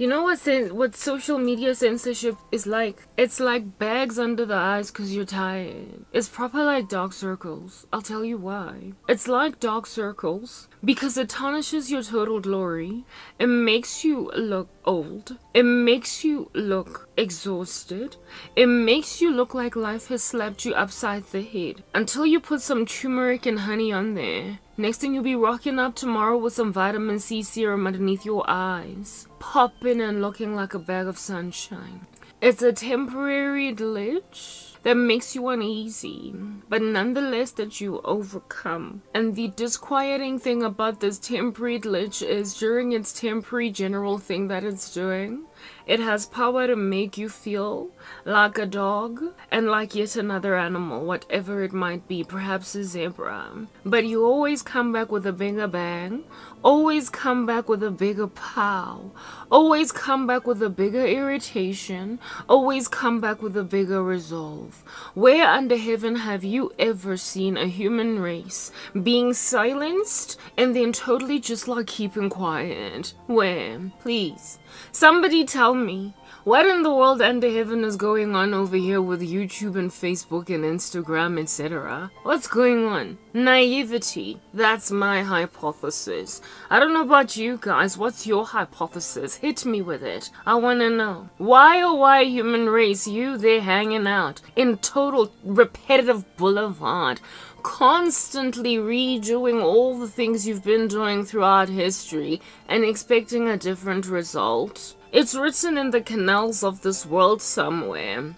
You know what social media censorship is like? It's like bags under the eyes because you're tired. It's proper like dark circles. I'll tell you why. It's like dark circles because it tarnishes your total glory. It makes you look old. It makes you look exhausted. It makes you look like life has slapped you upside the head until you put some turmeric and honey on there. Next thing you'll be rocking up tomorrow with some vitamin C serum underneath your eyes, popping and looking like a bag of sunshine. It's a temporary glitch that makes you uneasy, but nonetheless that you overcome. And the disquieting thing about this temporary glitch is during its temporary general thing that it's doing, it has power to make you feel like a dog and like yet another animal, whatever it might be, perhaps a zebra. But you always come back with a bigger bang, always come back with a bigger pow, always come back with a bigger irritation, always come back with a bigger resolve. Where under heaven have you ever seen a human race being silenced and then totally just like keeping quiet? Where? Please. Somebody tell me, what in the world under heaven is going on over here with YouTube and Facebook and Instagram, etc.? What's going on? Naivety. That's my hypothesis. I don't know about you guys. What's your hypothesis? Hit me with it. I want to know. Why, oh why, human race, you there hanging out in total repetitive boulevard, constantly redoing all the things you've been doing throughout history and expecting a different result? It's written in the canals of this world somewhere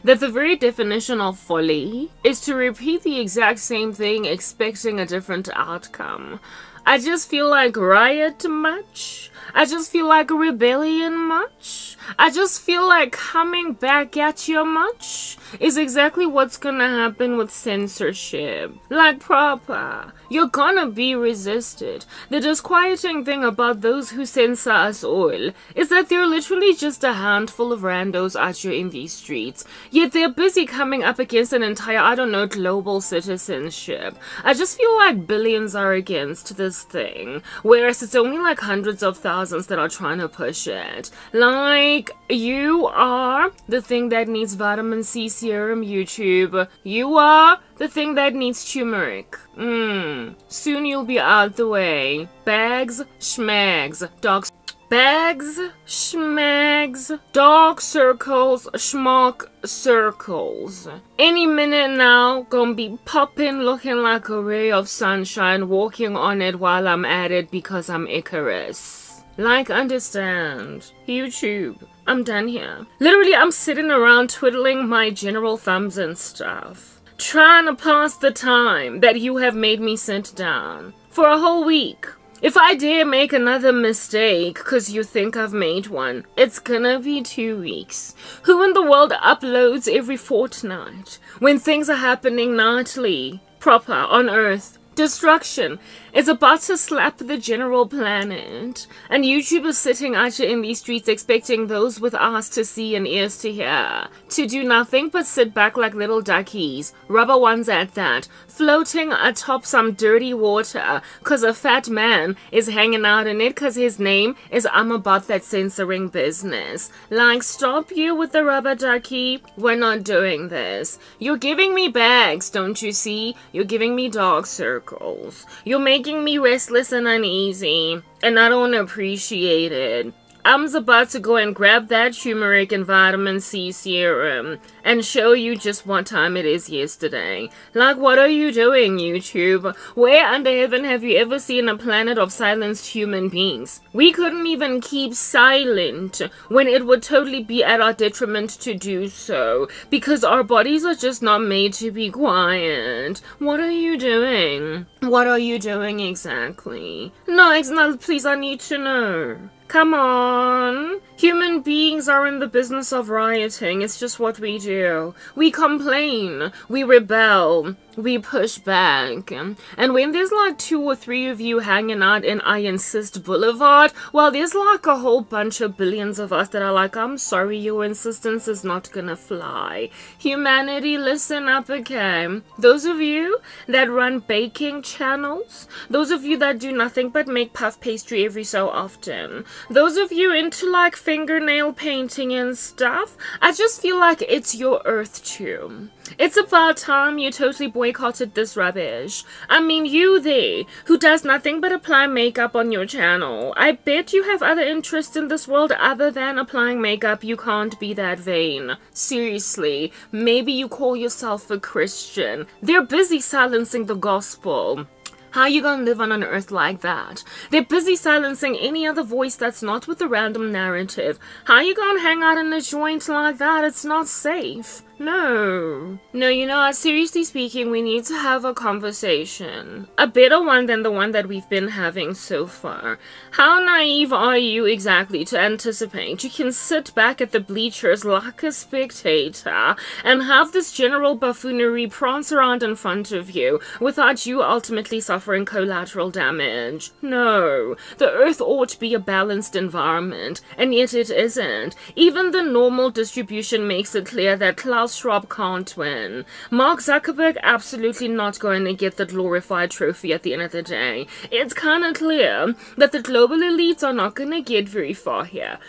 that the very definition of folly is to repeat the exact same thing expecting a different outcome. I just feel like riot much. I just feel like rebellion much. I just feel like coming back at you much is exactly what's gonna happen with censorship. Like proper. You're gonna be resisted. The disquieting thing about those who censor us all is that they're literally just a handful of randos out here in these streets. Yet they're busy coming up against an entire, I don't know, global citizenship. I just feel like billions are against this thing, whereas it's only like hundreds of thousands that are trying to push it. Like, you are the thing that needs vitamin C serum, YouTube. You are the thing that needs turmeric. Soon you'll be out the way. Bags, schmags, dogs. Bags, schmags, dark circles, schmuck circles. Any minute now, gonna be popping, looking like a ray of sunshine, walking on it while I'm at it because I'm Icarus. Like, understand. YouTube, I'm done here. Literally, I'm sitting around twiddling my general thumbs and stuff, trying to pass the time that you have made me sit down for a whole week. If I dare make another mistake because you think I've made one, it's gonna be 2 weeks. Who in the world uploads every fortnight when things are happening nightly, proper, on Earth? Destruction is about to slap the general planet, and YouTube is sitting out here in these streets expecting those with eyes to see and ears to hear to do nothing but sit back like little duckies, rubber ones at that, floating atop some dirty water cause a fat man is hanging out in it cause his name is I'm about that censoring business. Like, stop you with the rubber ducky. We're not doing this. You're giving me bags, don't you see? You're giving me dark circles. You're making me restless and uneasy, and I don't appreciate it. I'm about to go and grab that turmeric and vitamin C serum and show you just what time it is yesterday. Like, what are you doing, YouTube? Where under heaven have you ever seen a planet of silenced human beings? We couldn't even keep silent when it would totally be at our detriment to do so, because our bodies are just not made to be quiet. What are you doing? What are you doing exactly? No, please, I need to know. Come on. Human beings are in the business of rioting. It's just what we do. We complain. We rebel. we push back. And when there's like 2 or 3 of you hanging out in I Insist Boulevard, well, there's like a whole bunch of billions of us that are like, I'm sorry, your insistence is not gonna fly. Humanity, listen up, okay? Those of you that run baking channels, those of you that do nothing but make puff pastry every so often, those of you into like fingernail painting and stuff, I just feel like it's your earth too. It's about time you totally boycotted this rubbish. I mean, you there, who does nothing but apply makeup on your channel. I bet you have other interests in this world other than applying makeup. You can't be that vain. Seriously, maybe you call yourself a Christian. They're busy silencing the gospel. How you gonna live on an earth like that? They're busy silencing any other voice that's not with a random narrative. How you gonna hang out in a joint like that? It's not safe. No, you know what, seriously speaking, we need to have a conversation. A better one than the one that we've been having so far. How naive are you exactly to anticipate you can sit back at the bleachers like a spectator and have this general buffoonery prance around in front of you without you ultimately suffering collateral damage? No, the earth ought to be a balanced environment, and yet it isn't. Even the normal distribution makes it clear that Klaus Schwab can't win. Mark Zuckerberg absolutely not going to get the glorified trophy at the end of the day. It's kind of clear that the global elites are not going to get very far here.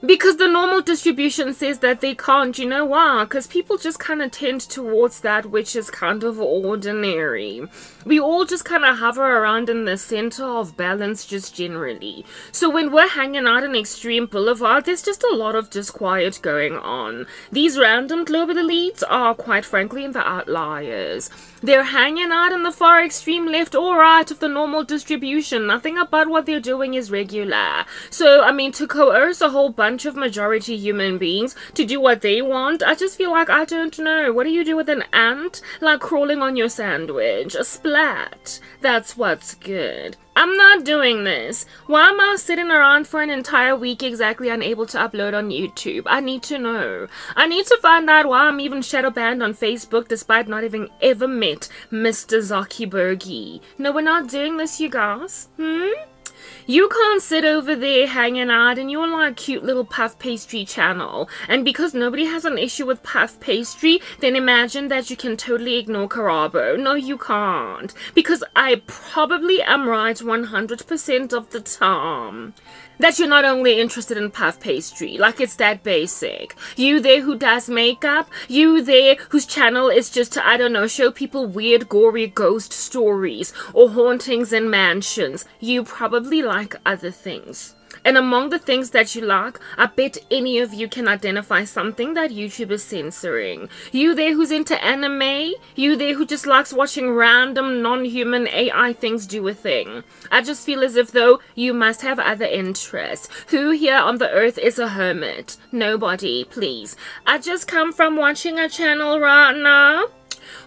Because the normal distribution says that they can't. You know why? Because people just kind of tend towards that which is kind of ordinary. We all just kind of hover around in the center of balance just generally. So when we're hanging out in Extreme Boulevard, there's just a lot of disquiet going on. These random global elites are, quite frankly, the outliers. They're hanging out in the far extreme left or right of the normal distribution. Nothing about what they're doing is regular. So, I mean, to coerce a whole bunch of majority human beings to do what they want, I just feel like, I don't know. What do you do with an ant? Like crawling on your sandwich. A splat. That's what's good. I'm not doing this. Why am I sitting around for an entire week exactly unable to upload on YouTube? I need to know. I need to find out why I'm even shadow banned on Facebook despite not having ever met Mr. Zuckerberg. No, we're not doing this, you guys. You can't sit over there hanging out in your like cute little puff pastry channel, and because nobody has an issue with puff pastry, then imagine that you can totally ignore Carabo. No, you can't, because I probably am right 100% of the time that you're not only interested in puff pastry, like it's that basic. You there who does makeup, you there whose channel is just to, I don't know, show people weird gory ghost stories or hauntings in mansions, you probably like other things. And among the things that you like, I bet any of you can identify something that YouTube is censoring. You there who's into anime, you there who just likes watching random non-human AI things do a thing. I just feel as if though you must have other interests. Who here on the earth is a hermit? Nobody, please. I just come from watching a channel right now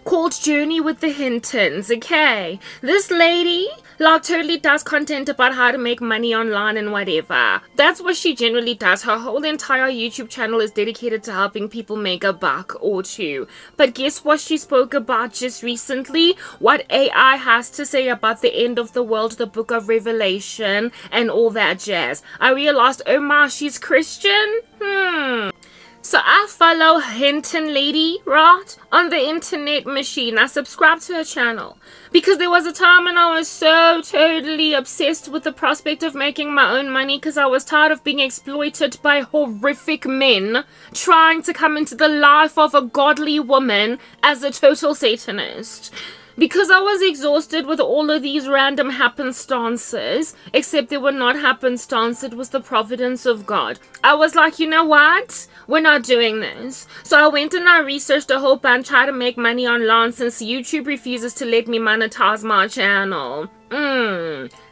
called Journey with the Hintons, okay? This lady, like, totally does content about how to make money online and whatever. That's what she generally does. Her whole entire YouTube channel is dedicated to helping people make a buck or two. But guess what she spoke about just recently? What AI has to say about the end of the world, the book of Revelation, and all that jazz. I realized, oh my, she's Christian? So I follow Hinton Lady, right, on the internet machine. I subscribe to her channel because there was a time when I was so totally obsessed with the prospect of making my own money because I was tired of being exploited by horrific men trying to come into the life of a godly woman as a total Satanist. Because I was exhausted with all of these random happenstances, except they were not happenstance, it was the providence of God. I was like, you know what? We're not doing this. So I went and I researched a whole bunch how to make money online since YouTube refuses to let me monetize my channel.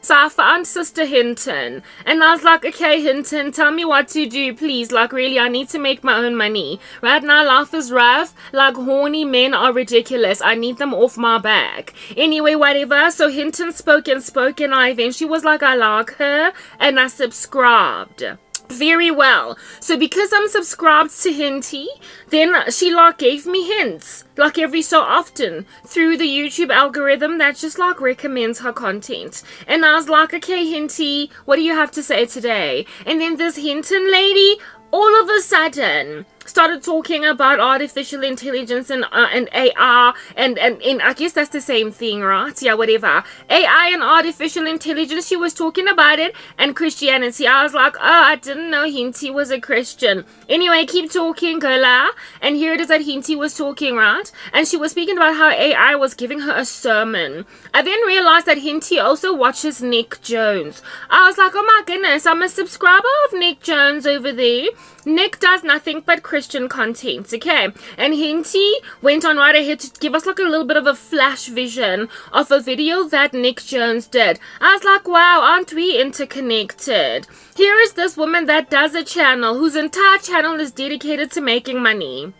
So I found Sister Hinton, and I was like, okay, Hinton, tell me what to do, please. Like, really, I need to make my own money. Right now, life is rough. Like, horny men are ridiculous. I need them off my back. Anyway, whatever. So Hinton spoke and I eventually was like, I like her, and I subscribed. Very well. So because I'm subscribed to Hinty, then she like gave me hints. like every so often through the YouTube algorithm that just like recommends her content. And I was like, okay, Hinty, what do you have to say today? And then this Hinton lady all of a sudden started talking about artificial intelligence and AI and I guess that's the same thing, right? Yeah, whatever. AI and artificial intelligence, she was talking about it, and Christianity. I was like, oh, I didn't know Hinty was a Christian. Anyway, keep talking, girla. And here it is that Hinty was talking, right? And she was speaking about how AI was giving her a sermon. I then realized that Hinty also watches Nick Jones. I was like, oh my goodness, I'm a subscriber of Nick Jones over there. Nick does nothing but Christian content, okay? And Hinty went on right ahead to give us like a little bit of a flash vision of a video that Nick Jones did. I was like, wow, aren't we interconnected? Here is this woman that does a channel whose entire channel is dedicated to making money.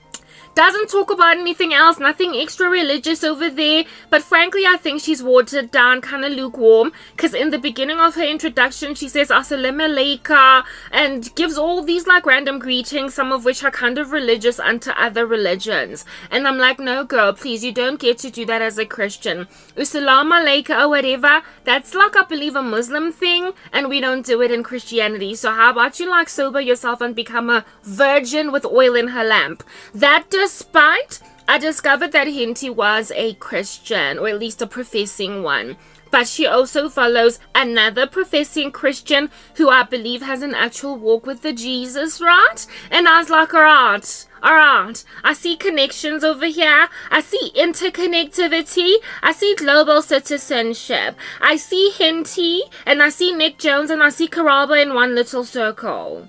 Doesn't talk about anything else, nothing extra religious over there, but frankly I think she's watered down, kind of lukewarm, because in the beginning of her introduction she says Assalamu alaikum and gives all these like random greetings, some of which are kind of religious unto other religions. And I'm like, no girl, please, you don't get to do that as a Christian. Assalamu alaikum or whatever, that's like I believe a Muslim thing, and we don't do it in Christianity. So how about you like sober yourself and become a virgin with oil in her lamp? That despite I discovered that Hinty was a Christian, or at least a professing one. But she also follows another professing Christian who I believe has an actual walk with the Jesus, right? And I was like, alright, I see connections over here. I see interconnectivity. I see global citizenship. I see Hinty, and I see Nick Jones, and I see Karaba in one little circle.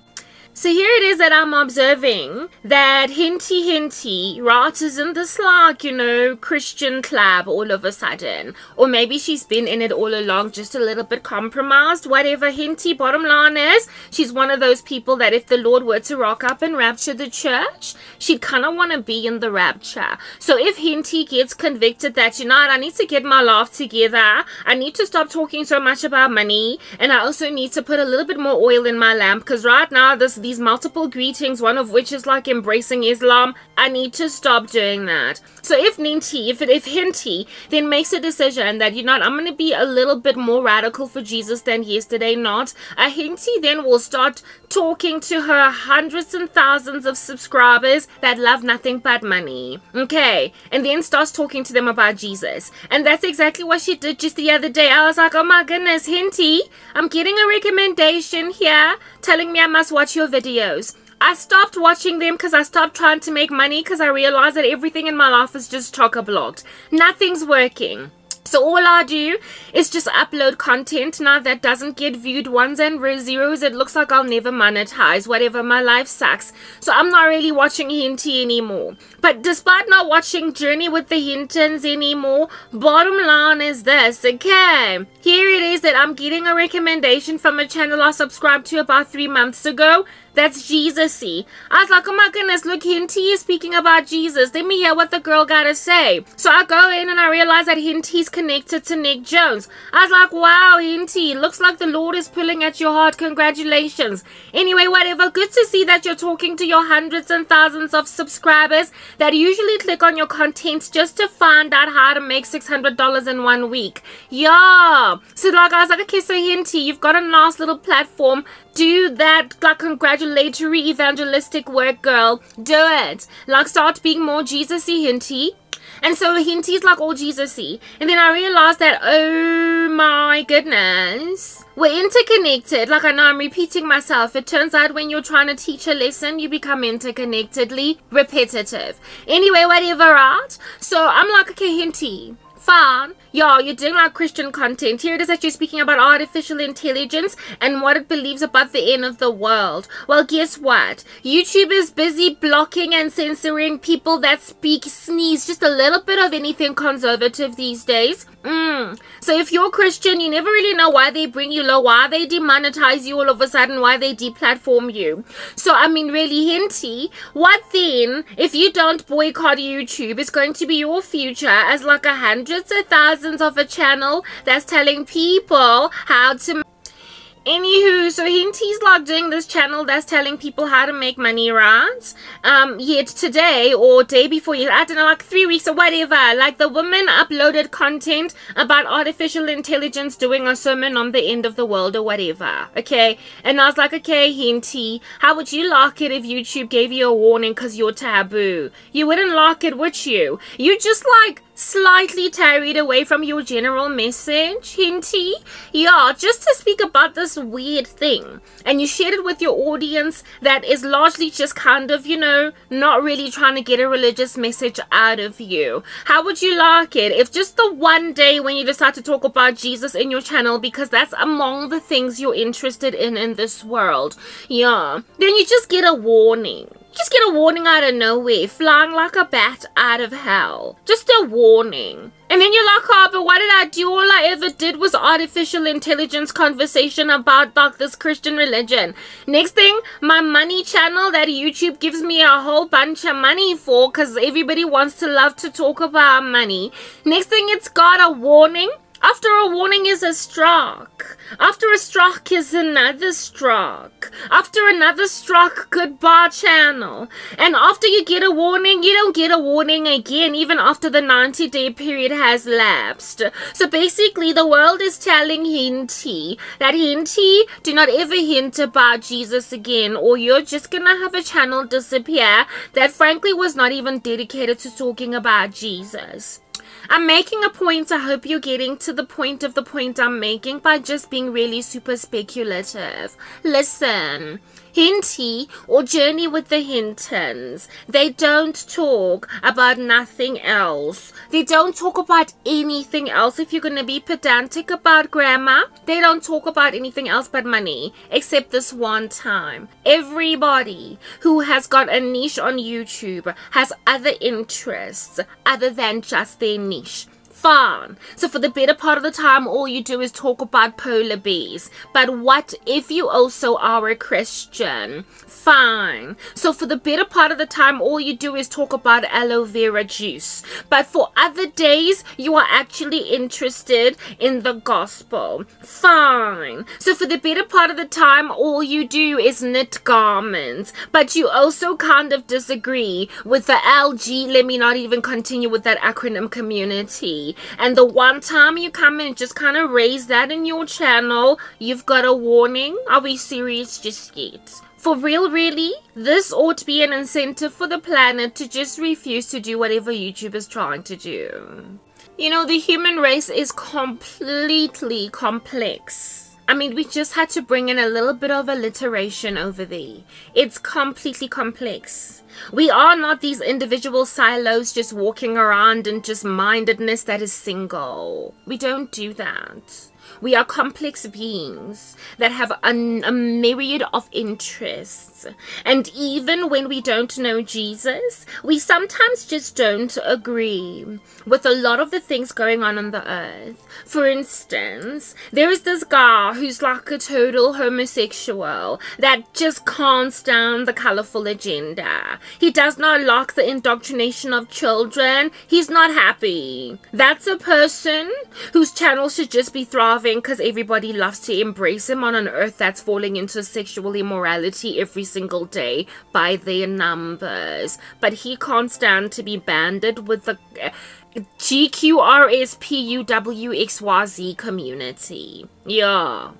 So here it is that I'm observing that Hinty, right, is in this like, you know, Christian club all of a sudden. Or maybe she's been in it all along, just a little bit compromised. Whatever, Hinty, bottom line is, she's one of those people that if the Lord were to rock up and rapture the church, she'd kind of want to be in the rapture. So if Hinty gets convicted that, you know what, I need to get my life together, I need to stop talking so much about money, and I also need to put a little bit more oil in my lamp, because right now these multiple greetings, one of which is like embracing Islam, I need to stop doing that. So if Hinty then makes a decision that, you know what, I'm going to be a little bit more radical for Jesus than yesterday, not, a Hinty then will start talking to her hundreds and thousands of subscribers that love nothing but money, okay, and then starts talking to them about Jesus. And that's exactly what she did just the other day. I was like, oh my goodness, Hinty, I'm getting a recommendation here telling me I must watch your videos. I stopped watching them because I stopped trying to make money, because I realized that everything in my life is just chock-a-blocked. Nothing's working. So all I do is just upload content now that doesn't get viewed ones and zeros. It looks like I'll never monetize. Whatever, my life sucks. So I'm not really watching Hinty anymore. But despite not watching Journey with the Hintons anymore, bottom line is this, okay? Here it is that I'm getting a recommendation from a channel I subscribed to about 3 months ago. That's Jesus-y. I was like, oh my goodness, look, Hinty is speaking about Jesus. Let me hear what the girl gotta say. So I go in and I realize that Hinty's connected to Nick Jones. I was like, wow, Hinty, looks like the Lord is pulling at your heart. Congratulations. Anyway, whatever, good to see that you're talking to your hundreds and thousands of subscribers that usually click on your content just to find out how to make $600 in 1 week. Yeah. So like, I was like, okay, so Hinty, you've got a nice little platform. Do that, like, congratulatory evangelistic work, girl. Do it. Like, start being more Jesus-y, Hinty. And so Hinty's like all Jesus-y. And then I realized that, oh my goodness, we're interconnected. Like, I know I'm repeating myself. It turns out when you're trying to teach a lesson, you become interconnectedly repetitive. Anyway, whatever, right? So I'm like, okay, Hinty, fine. Yeah, you're doing like Christian content. Here it is that you're speaking about artificial intelligence and what it believes about the end of the world. Well, guess what? YouTube is busy blocking and censoring people that sneeze just a little bit of anything conservative these days. So if you're Christian, you never really know why they bring you low, why they demonetize you all of a sudden, why they deplatform you. So, I mean, really, Hinty, what then if you don't boycott YouTube is going to be your future as like hundreds of thousands of a channel that's telling people how to... Anywho, so Hinty's like doing this channel that's telling people how to make money, right? Yet today or day before, I don't know, like 3 weeks or whatever, like the woman uploaded content about artificial intelligence doing a sermon on the end of the world or whatever, okay? And I was like, okay, Hinty, how would you like it if YouTube gave you a warning because you're taboo? You wouldn't like it, would you? You just like slightly carried away from your general message, Hinty. Yeah, just to speak about this weird thing, and you shared it with your audience that is largely just kind of, you know, not really trying to get a religious message out of you. How would you like it if just the one day when you decide to talk about Jesus in your channel, because that's among the things you're interested in this world, yeah, then you just get a warning? Just get a warning out of nowhere, flying like a bat out of hell. Just a warning. And then you're like, oh, but what did I do? All I ever did was artificial intelligence conversation about like this Christian religion. Next thing, my money channel that YouTube gives me a whole bunch of money for, because everybody wants to love to talk about money. Next thing, it's got a warning. After a warning is a strike. After a strike is another strike. After another strike, goodbye channel. And after you get a warning, you don't get a warning again, even after the 90-day period has lapsed. So basically, the world is telling Hinty that Hinty, do not ever hint about Jesus again, or you're just gonna have a channel disappear that frankly was not even dedicated to talking about Jesus. I'm making a point. I hope you're getting to the point of the point I'm making by just being really super speculative. Listen, Hinty or Journey with the Hintons, they don't talk about nothing else. They don't talk about anything else. If you're going to be pedantic about grammar, they don't talk about anything else but money, except this one time. Everybody who has got a niche on YouTube has other interests other than just their niche. Fine. So for the better part of the time, all you do is talk about polar bears. But what if you also are a Christian? Fine. So for the better part of the time, all you do is talk about aloe vera juice. But for other days, you are actually interested in the gospel. Fine. So for the better part of the time, all you do is knit garments. But you also kind of disagree with the LG, let me not even continue with that acronym, community. And the one time you come in and just kind of raise that in your channel, you've got a warning. Are we serious just yet? For real, really? This ought to be an incentive for the planet to just refuse to do whatever YouTube is trying to do. You know, the human race is completely complex. I mean, we just had to bring in a little bit of alliteration over there. It's completely complex. We are not these individual silos just walking around in just mindedness that is single. We don't do that. We are complex beings that have a myriad of interests. And even when we don't know Jesus, we sometimes just don't agree with a lot of the things going on the earth. For instance, there is this guy who's like a total homosexual that just can't stand the colorful agenda. He does not like the indoctrination of children. He's not happy. That's a person whose channel should just be thriving because everybody loves to embrace him on an earth that's falling into sexual immorality every single day by their numbers. But he can't stand to be banded with the GQRSPUWXYZ community. Yeah.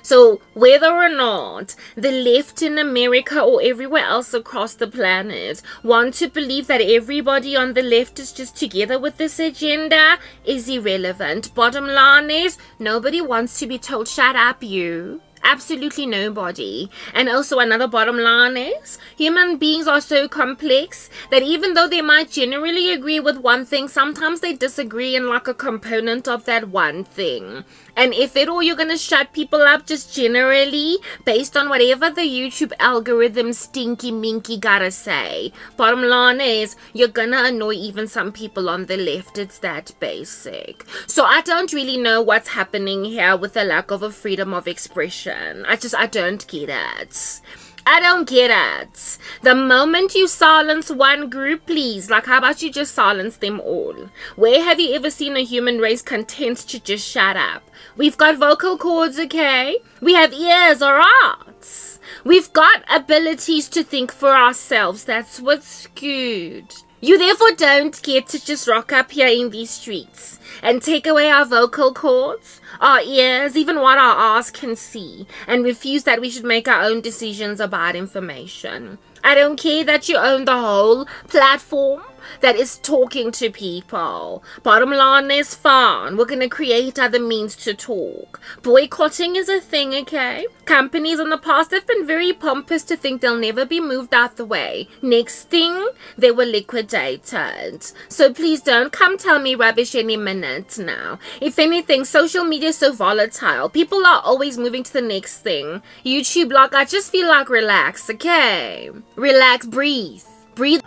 So whether or not the left in America or everywhere else across the planet want to believe that everybody on the left is just together with this agenda is irrelevant. Bottom line is, nobody wants to be told, shut up, you. Absolutely nobody. And also another bottom line is, human beings are so complex that even though they might generally agree with one thing, sometimes they disagree in like a component of that one thing. And if at all you're gonna shut people up just generally based on whatever the YouTube algorithm stinky minky gotta say, bottom line is you're gonna annoy even some people on the left. It's that basic. So I don't really know what's happening here with the lack of a freedom of expression. I don't get it. I don't get it. The moment you silence one group, please, like, how about you just silence them all? Where have you ever seen a human race content to just shut up? We've got vocal cords, okay? We have ears, alright? We've got abilities to think for ourselves. That's what's good. You therefore don't get to just rock up here in these streets and take away our vocal cords, our ears, even what our eyes can see, and refuse that we should make our own decisions about information. I don't care that you own the whole platform that is talking to people. Bottom line is fine. We're going to create other means to talk. Boycotting is a thing, okay? Companies in the past have been very pompous to think they'll never be moved out the way. Next thing, they were liquidated. So please don't come tell me rubbish any minute now. If anything, social media is so volatile. People are always moving to the next thing. YouTube, like, I just feel like relax, okay? Relax, breathe. Breathe.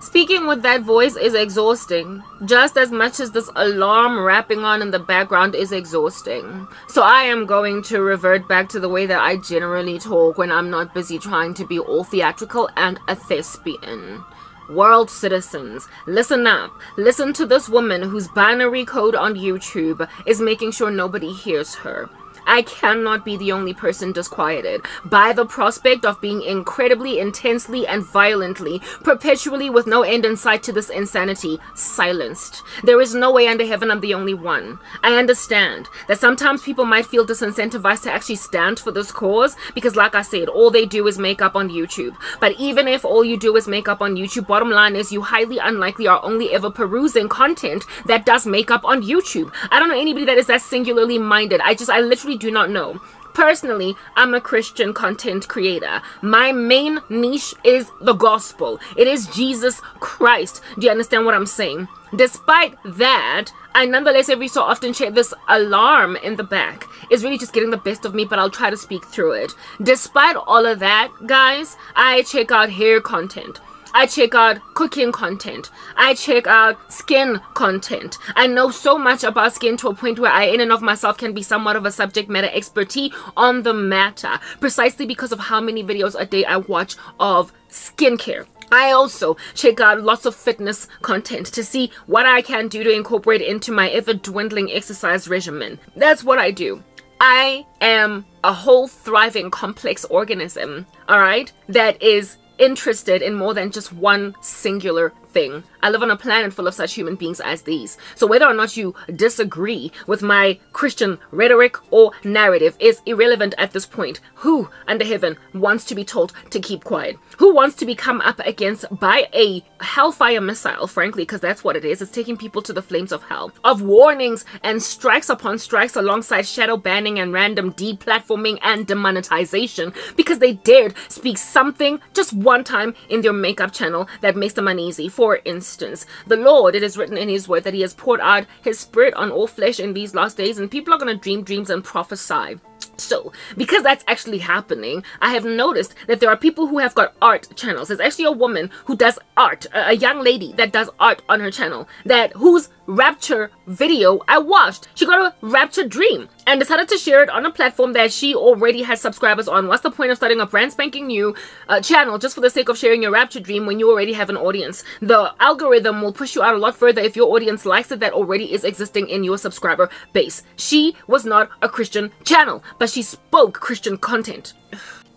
Speaking with that voice is exhausting, just as much as this alarm rapping on in the background is exhausting. So I am going to revert back to the way that I generally talk when I'm not busy trying to be all theatrical and a thespian. World citizens, listen up. Listen to this woman whose binary code on YouTube is making sure nobody hears her. I cannot be the only person disquieted by the prospect of being incredibly, intensely, and violently, perpetually with no end in sight to this insanity, silenced. There is no way under heaven I'm the only one. I understand that sometimes people might feel disincentivized to actually stand for this cause because, like I said, all they do is make up on YouTube. But even if all you do is make up on YouTube, bottom line is you highly unlikely are only ever perusing content that does make up on YouTube. I don't know anybody that is that singularly minded. I literally do not know. Personally, I'm a Christian content creator. My main niche is the gospel. It is Jesus Christ. Do you understand what I'm saying? Despite that, I nonetheless every so often check this alarm in the back. It's really just getting the best of me, but I'll try to speak through it. Despite all of that, guys, I check out hair content. I check out cooking content. I check out skin content. I know so much about skin to a point where I in and of myself can be somewhat of a subject matter expertise on the matter, precisely because of how many videos a day I watch of skincare. I also check out lots of fitness content to see what I can do to incorporate into my ever-dwindling exercise regimen. That's what I do. I am a whole thriving complex organism, alright, that is interested in more than just one singular thing. I live on a planet full of such human beings as these. So whether or not you disagree with my Christian rhetoric or narrative is irrelevant at this point. Who under heaven wants to be told to keep quiet? Who wants to be come up against by a hellfire missile, frankly, because that's what it is. It's taking people to the flames of hell. Of warnings and strikes upon strikes alongside shadow banning and random deplatforming and demonetization because they dared speak something just one time in their makeup channel that makes them uneasy. For instance, the Lord, it is written in his word that he has poured out his spirit on all flesh in these last days, and people are going to dream dreams and prophesy. So, because that's actually happening, I have noticed that there are people who have got art channels. There's actually a woman who does art, a young lady that does art on her channel, whose rapture video I watched. She got a rapture dream and decided to share it on a platform that she already has subscribers on. What's the point of starting a brand spanking new channel just for the sake of sharing your rapture dream when you already have an audience? The algorithm will push you out a lot further if your audience likes it that already is existing in your subscriber base. She was not a Christian channel, but she spoke Christian content.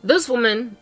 This woman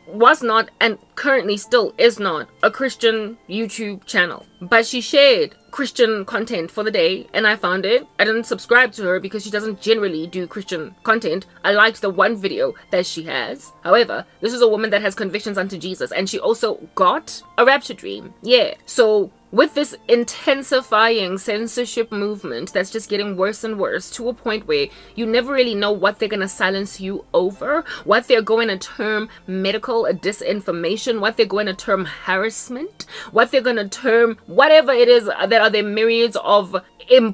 was not, and currently still is not, a Christian YouTube channel, but she shared Christian content for the day, and I found it. I didn't subscribe to her because she doesn't generally do Christian content. I liked the one video that she has. However, this is a woman that has convictions unto Jesus, and she also got a rapture dream. Yeah, so with this intensifying censorship movement that's just getting worse and worse to a point where you never really know what they're going to silence you over, what they're going to term medical disinformation, what they're going to term harassment, what they're going to term whatever it is that are their myriads of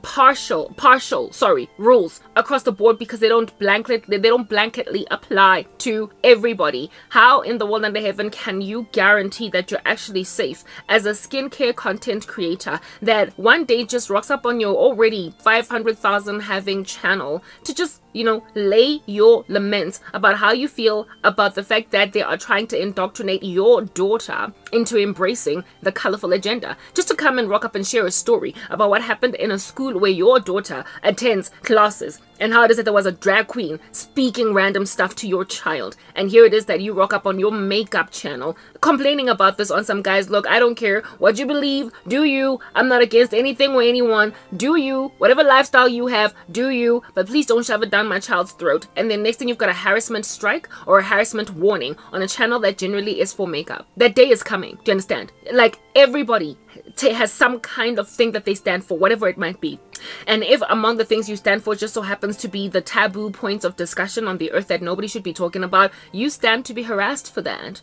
partial rules across the board because they don't blanketly apply to everybody. How in the world under heaven can you guarantee that you're actually safe as a skincare content content creator that one day just rocks up on your already 500,000 having channel to just, you know, lay your laments about how you feel about the fact that they are trying to indoctrinate your daughter into embracing the colorful agenda, just to come and rock up and share a story about what happened in a school where your daughter attends classes and how it is that there was a drag queen speaking random stuff to your child. And here it is that you rock up on your makeup channel complaining about this on some guys. Look, I don't care what you believe, do you? I'm not against anything or anyone, do you? Whatever lifestyle you have, do you? But please don't shove it down my child's throat. And then next thing, you've got a harassment strike or a harassment warning on a channel that generally is for makeup. That day is coming. Do you understand? Like, everybody has some kind of thing that they stand for, whatever it might be. And if among the things you stand for just so happens to be the taboo points of discussion on the earth that nobody should be talking about, you stand to be harassed for that.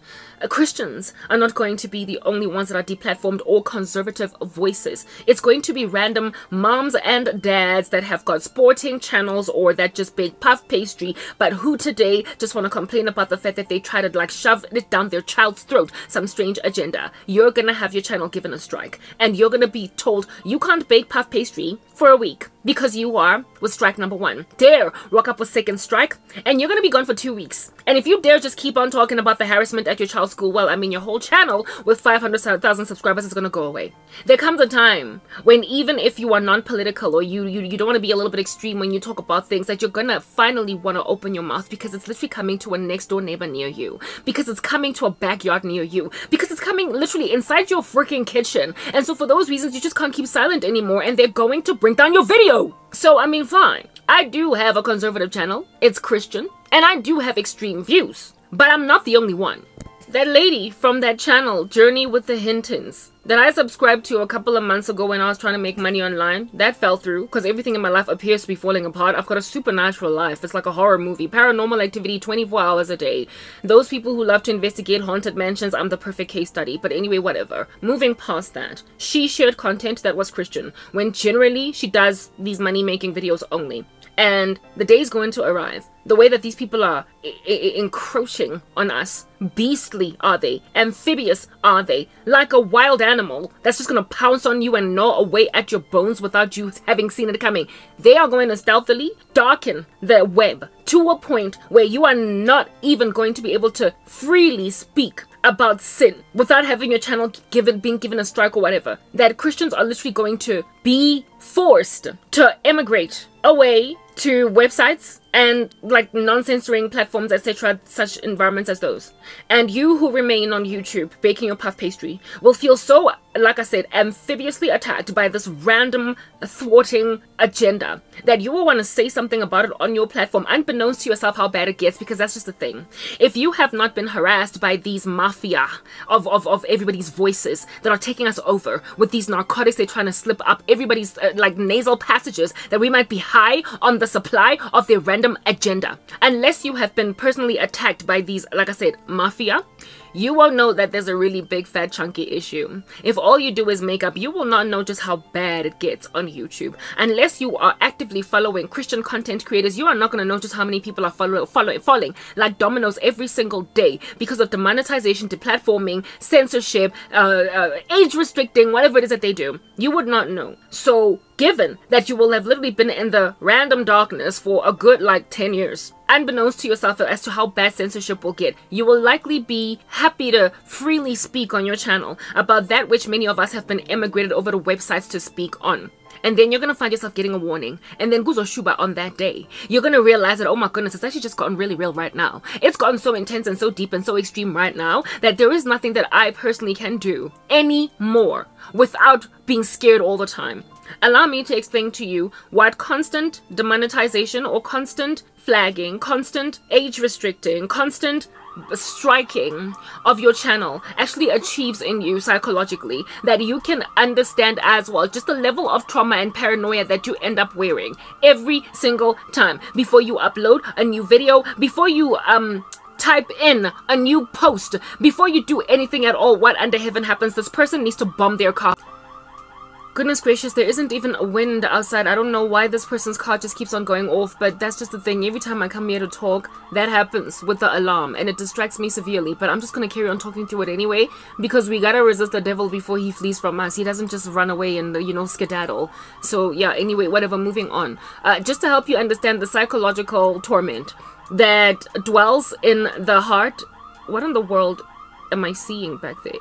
Christians are not going to be the only ones that are deplatformed or conservative voices. It's going to be random moms and dads that have got sporting channels or that just bake puff pastry, but who today just want to complain about the fact that they try to like shove it down their child's throat, some strange agenda. You're gonna have your channel given a strike, and you're gonna be told you can't bake puff pastry for a week because you are with strike number 1. Dare rock up with second strike, and you're gonna be gone for 2 weeks. And if you dare just keep on talking about the harassment at your child's school, well, I mean, your whole channel with 500,000 subscribers is gonna go away. There comes a time when even if you are non-political or you don't want to be a little bit extreme when you talk about things, that you're gonna finally want to open your mouth, because it's literally coming to a next door neighbor near you, because it's coming to a backyard near you, because it's coming literally inside your freaking kitchen. And so for those reasons, you just can't keep silent anymore, and they're going to bring down your video. So I mean, fine, I do have a conservative channel, it's Christian, and I do have extreme views, but I'm not the only one. That lady from that channel, Journey with the Hintons, that I subscribed to a couple of months ago when I was trying to make money online, that fell through because everything in my life appears to be falling apart. I've got a supernatural life. It's like a horror movie. Paranormal activity 24 hours a day. Those people who love to investigate haunted mansions, I'm the perfect case study. But anyway, whatever. Moving past that, she shared content that was Christian, when generally she does these money-making videos only. And the day is going to arrive. The way that these people are encroaching on us, beastly are they, amphibious are they, like a wild animal that's just going to pounce on you and gnaw away at your bones without you having seen it coming. They are going to stealthily darken the web to a point where you are not even going to be able to freely speak about sin without having your channel being given a strike or whatever. That Christians are literally going to be forced to emigrate away to websites and like non-censoring platforms, etc., such environments as those. And you who remain on YouTube baking your puff pastry will feel so, like I said, amphibiously attacked by this random thwarting agenda that you will want to say something about it on your platform, unbeknownst to yourself how bad it gets, because that's just the thing. If you have not been harassed by these mafia of everybody's voices that are taking us over with these narcotics they're trying to slip up everybody's like nasal passages, that we might be high on the supply of their random agenda. Unless you have been personally attacked by these, like I said, mafia, you won't know that there's a really big fat chunky issue. If all you do is makeup, you will not know just how bad it gets on YouTube. Unless you are actively following Christian content creators, you are not going to know just how many people are falling like dominoes every single day because of demonetization, deplatforming, censorship, age restricting, whatever it is that they do. You would not know. So given that you will have literally been in the random darkness for a good like 10 years, unbeknownst to yourself as to how bad censorship will get, you will likely be happy to freely speak on your channel about that which many of us have been emigrated over to websites to speak on. And then you're going to find yourself getting a warning. And then Guzo Shuba on that day, you're going to realize that, oh my goodness, it's actually just gotten really real right now. It's gotten so intense and so deep and so extreme right now that there is nothing that I personally can do anymore without being scared all the time. Allow me to explain to you what constant demonetization or constant flagging, constant age restricting, constant striking of your channel actually achieves in you psychologically, that you can understand as well just the level of trauma and paranoia that you end up wearing every single time before you upload a new video, before you type in a new post, before you do anything at all. What under heaven happens? This person needs to bomb their car. Goodness gracious, there isn't even a wind outside. I don't know why this person's car just keeps on going off, but that's just the thing. Every time I come here to talk, that happens with the alarm, and it distracts me severely. But I'm just gonna carry on talking through it anyway, because we gotta resist the devil before he flees from us. He doesn't just run away and, you know, skedaddle. So yeah, anyway, whatever, moving on. Just to help you understand the psychological torment that dwells in the heart. What in the world am I seeing back there?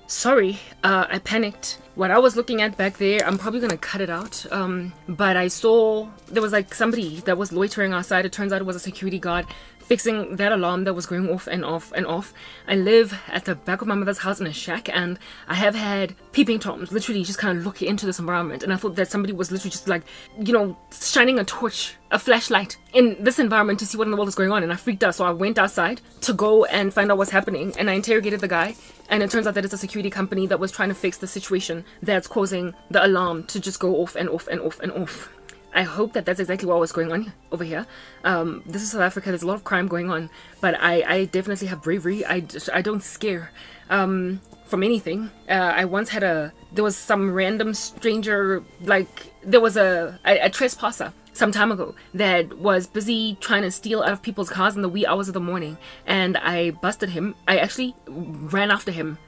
Sorry, I panicked. What I was looking at back there, I'm probably gonna cut it out. But I saw there was like somebody that was loitering outside. It turns out it was a security guard fixing that alarm that was going off and off and off. I live at the back of my mother's house in a shack, and I have had peeping toms literally just kind of look into this environment, and I thought that somebody was literally just like, you know, shining a torch, a flashlight in this environment to see what in the world is going on. And I freaked out, so I went outside to go and find out what's happening, and I interrogated the guy, and it turns out that it's a security company that was trying to fix the situation that's causing the alarm to just go off and off and off and off. I hope that that's exactly what was going on over here. This is South Africa. There's a lot of crime going on, but I definitely have bravery. I don't scare from anything. I once had there was some random stranger, like there was a trespasser some time ago that was busy trying to steal out of people's cars in the wee hours of the morning, and I busted him. I actually ran after him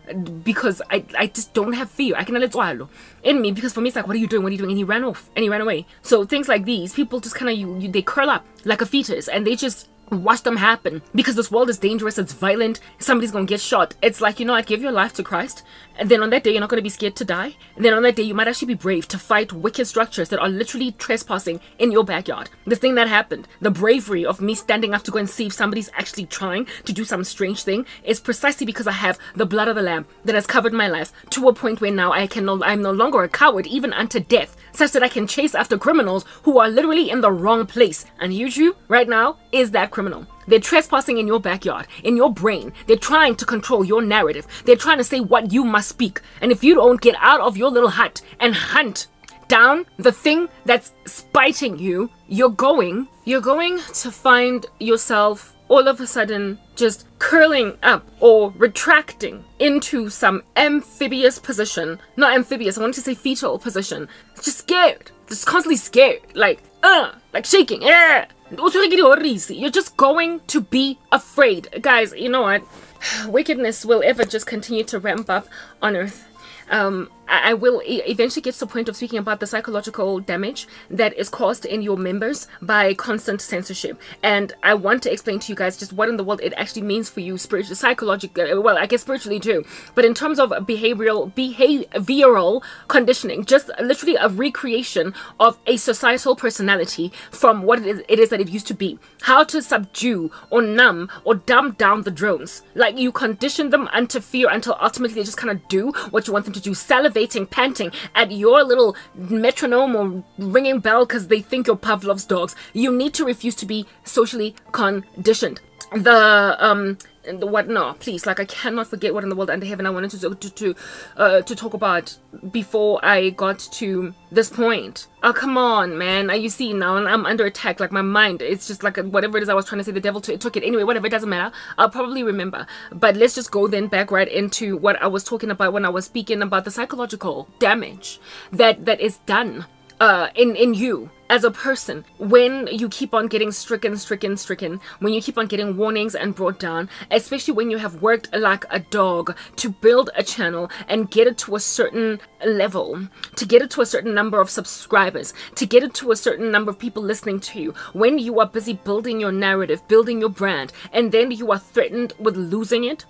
because I just don't have fear. I can let it in me, because for me it's like, what are you doing? What are you doing? And he ran off and he ran away. So things like these, people just kind of they curl up like a fetus and they just watch them happen, because this world is dangerous, it's violent, somebody's gonna get shot. It's like, you know, I'd give your life to Christ, and then on that day you're not gonna be scared to die, and then on that day you might actually be brave to fight wicked structures that are literally trespassing in your backyard. The thing that happened, the bravery of me standing up to go and see if somebody's actually trying to do some strange thing, is precisely because I have the blood of the Lamb that has covered my life to a point where now I'm no longer a coward, even unto death, such that I can chase after criminals who are literally in the wrong place. And you right now is that criminal. They're trespassing in your backyard, in your brain. They're trying to control your narrative. They're trying to say what you must speak. And if you don't get out of your little hut and hunt down the thing that's spiting you, you're going to find yourself all of a sudden just curling up or retracting into some amphibious position. Not amphibious, I wanted to say fetal position. Just scared. Just constantly scared. Like shaking. You're just going to be afraid. Guys, you know what? Wickedness will ever just continue to ramp up on Earth. I will eventually get to the point of speaking about the psychological damage that is caused in your members by constant censorship, and I want to explain to you guys just what in the world it actually means for you spiritually, psychologically, well, I guess spiritually too, but in terms of behavioral conditioning, just literally a recreation of a societal personality from what it is that it used to be. How to subdue or numb or dumb down the drones. Like, you condition them unto fear until ultimately they just kind of do what you want them to do, salivating, panting at your little metronome or ringing bell because they think you're Pavlov's dogs. You need to refuse to be socially conditioned. Please, like, I cannot forget what in the world under heaven I wanted to talk about before I got to this point. Oh, come on, man. You see now, and I'm under attack. Like, my mind, it's just like whatever it is I was trying to say, the devil took it. Anyway, whatever, it doesn't matter. I'll probably remember. But let's just go then back right into what I was talking about when I was speaking about the psychological damage that is done in you as a person when you keep on getting stricken, when you keep on getting warnings and brought down, especially when you have worked like a dog to build a channel and get it to a certain level, to get it to a certain number of subscribers, to get it to a certain number of people listening to you, when you are busy building your narrative, building your brand, and then you are threatened with losing it.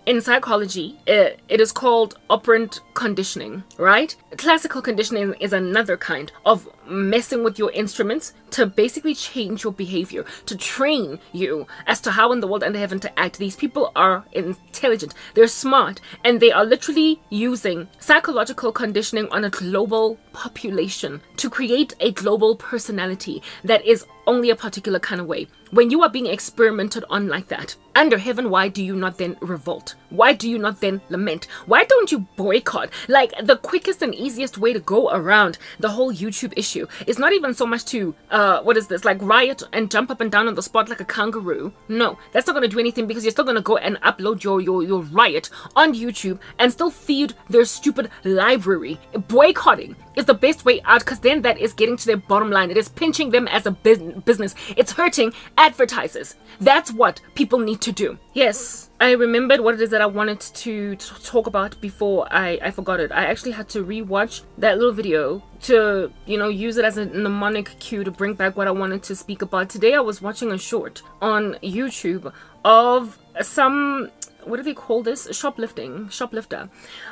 In psychology, it is called operant conditioning, right? Classical conditioning is another kind of messing with your instruments to basically change your behavior, to train you as to how in the world under heaven to act. These people are intelligent, they're smart, and they are literally using psychological conditioning on a global population to create a global personality that is only a particular kind of way. When you are being experimented on like that, under heaven, why do you not then revolt? Why do you not then lament? Why don't you boycott? Like, the quickest and easiest way to go around the whole YouTube issue is not even so much to, like riot and jump up and down on the spot like a kangaroo. No, that's not going to do anything, because you're still going to go and upload your riot on YouTube and still feed their stupid library. Boycotting is the best way out, because then that is getting to their bottom line. It is pinching them as a business. It's hurting advertisers. That's what people need to do. Yes, I remembered what it is that I wanted to talk about before I forgot it. I actually had to rewatch that little video to, you know, use it as a mnemonic cue to bring back what I wanted to speak about. Today I was watching a short on YouTube of some, what do they call this? Shoplifter.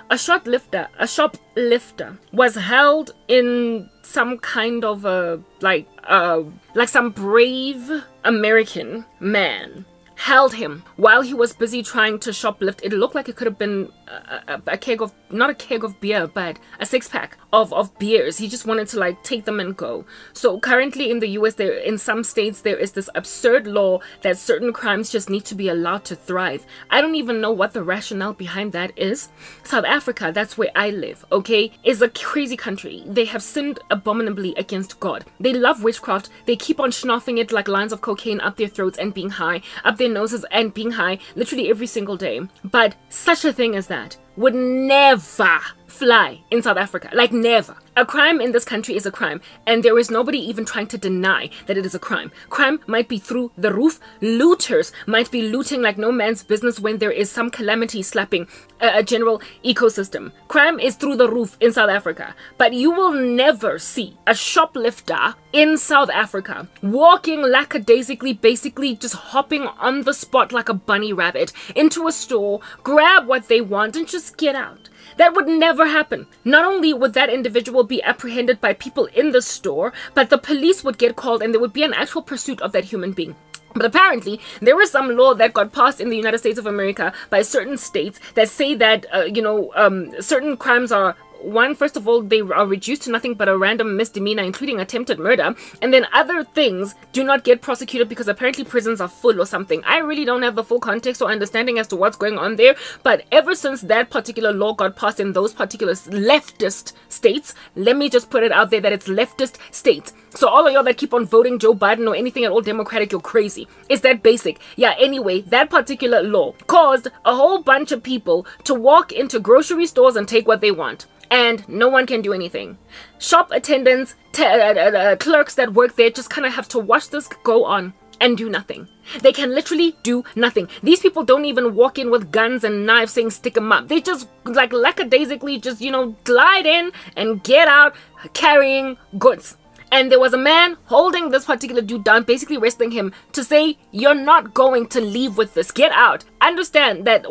A shoplifter was held in some kind of a, like some brave American man held him while he was busy trying to shoplift. It looked like it could have been a keg of, not a keg of beer, but a 6-pack of beers. He just wanted to like take them and go. So currently in the US, there, in some states, there is this absurd law that certain crimes just need to be allowed to thrive. I don't even know what the rationale behind that is. South Africa, that's where I live, okay, is a crazy country. They have sinned abominably against God. They love witchcraft. They keep on schnoffing it like lines of cocaine up their throats and being high, up their noses and being high literally every single day. But such a thing as that would never fly in South Africa. Like, never. A crime in this country is a crime, and there is nobody even trying to deny that it is a crime. Crime might be through the roof. Looters might be looting like no man's business when there is some calamity slapping a general ecosystem. Crime is through the roof in South Africa, but you will never see a shoplifter in South Africa walking lackadaisically, basically just hopping on the spot like a bunny rabbit into a store, grab what they want and just get out. That would never happen. Not only would that individual be apprehended by people in the store, but the police would get called and there would be an actual pursuit of that human being. But apparently, there is some law that got passed in the United States of America by certain states that say that, certain crimes are, one, first of all, they are reduced to nothing but a random misdemeanor, including attempted murder, and then other things do not get prosecuted because apparently prisons are full or something. I really don't have the full context or understanding as to what's going on there, but ever since that particular law got passed in those particular leftist states, let me just put it out there that it's leftist states. So all of y'all that keep on voting Joe Biden or anything at all Democratic, you're crazy. It's that basic. Yeah, anyway, that particular law caused a whole bunch of people to walk into grocery stores and take what they want. And no one can do anything. Shop attendants, clerks that work there just kind of have to watch this go on and do nothing. They can literally do nothing. These people don't even walk in with guns and knives saying stick them up. They just like lackadaisically just, glide in and get out carrying goods. And there was a man holding this particular dude down, basically wrestling him to say, you're not going to leave with this. Get out. Understand that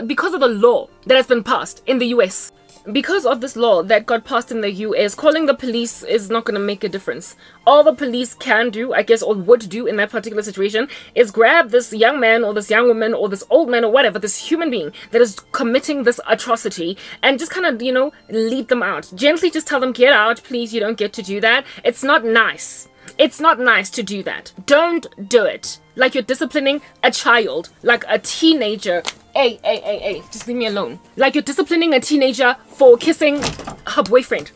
because of the law that has been passed in the US, because of this law that got passed in the US, calling the police is not going to make a difference. All the police can do, I guess, or would do in that particular situation, is grab this young man or this young woman or this old man or whatever, this human being that is committing this atrocity, and just kind of, lead them out. Gently just tell them, get out, please, you don't get to do that. It's not nice. It's not nice to do that. Don't do it. Like you're disciplining a child, like a teenager. Hey, just leave me alone. Like you're disciplining a teenager for kissing her boyfriend.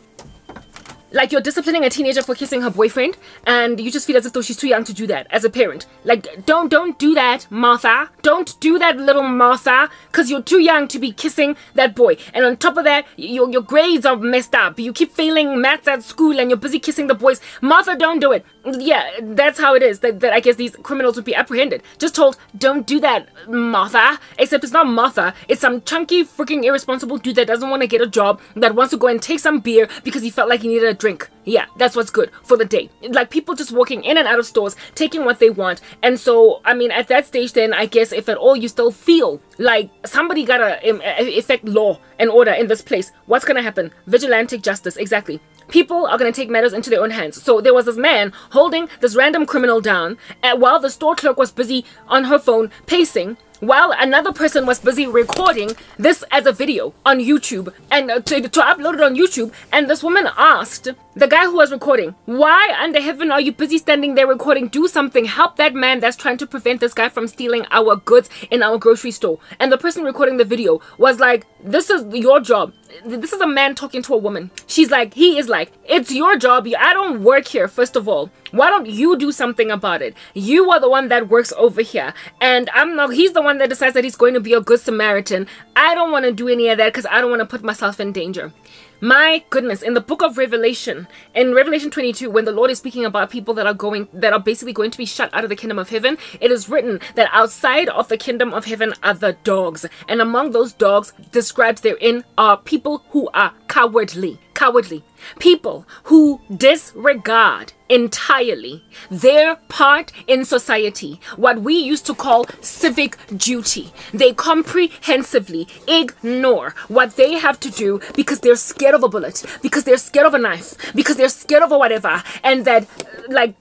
Like you're disciplining a teenager for kissing her boyfriend, and you just feel as if though she's too young to do that as a parent. Like, don't do that, Martha. Don't do that, little Martha, because you're too young to be kissing that boy. And on top of that, your grades are messed up. You keep failing maths at school, and you're busy kissing the boys. Martha, don't do it. Yeah, that's how it is that I guess these criminals would be apprehended. Just told, don't do that, Martha. Except it's not Martha. It's some chunky, freaking irresponsible dude that doesn't want to get a job, that wants to go and take some beer because he felt like he needed a drink. Yeah, that's what's good for the day. Like people just walking in and out of stores, taking what they want. And so, I mean, at that stage then, I guess if at all you still feel like somebody gotta effect law and order in this place, what's gonna happen? Vigilante justice, exactly. people are going to take matters into their own hands. So there was this man holding this random criminal down while the store clerk was busy on her phone pacing, while another person was busy recording this as a video on YouTube and to upload it on YouTube. And this woman asked the guy who was recording, why under heaven are you busy standing there recording? Do something. Help that man that's trying to prevent this guy from stealing our goods in our grocery store. And the person recording the video was like, this is your job. This is a man talking to a woman. He is like, it's your job. I don't work here, first of all. Why don't you do something about it? You are the one that works over here. And he's the one that decides that he's going to be a good Samaritan. I don't want to do any of that because I don't want to put myself in danger. My goodness, in the book of Revelation, in Revelation 22, when the Lord is speaking about people that are basically going to be shut out of the kingdom of heaven, it is written that outside of the kingdom of heaven are the dogs. And among those dogs described therein are people who are cowardly. People who disregard entirely their part in society, what we used to call civic duty. They comprehensively ignore what they have to do because they're scared of a bullet, because they're scared of a knife, because they're scared of a whatever. And that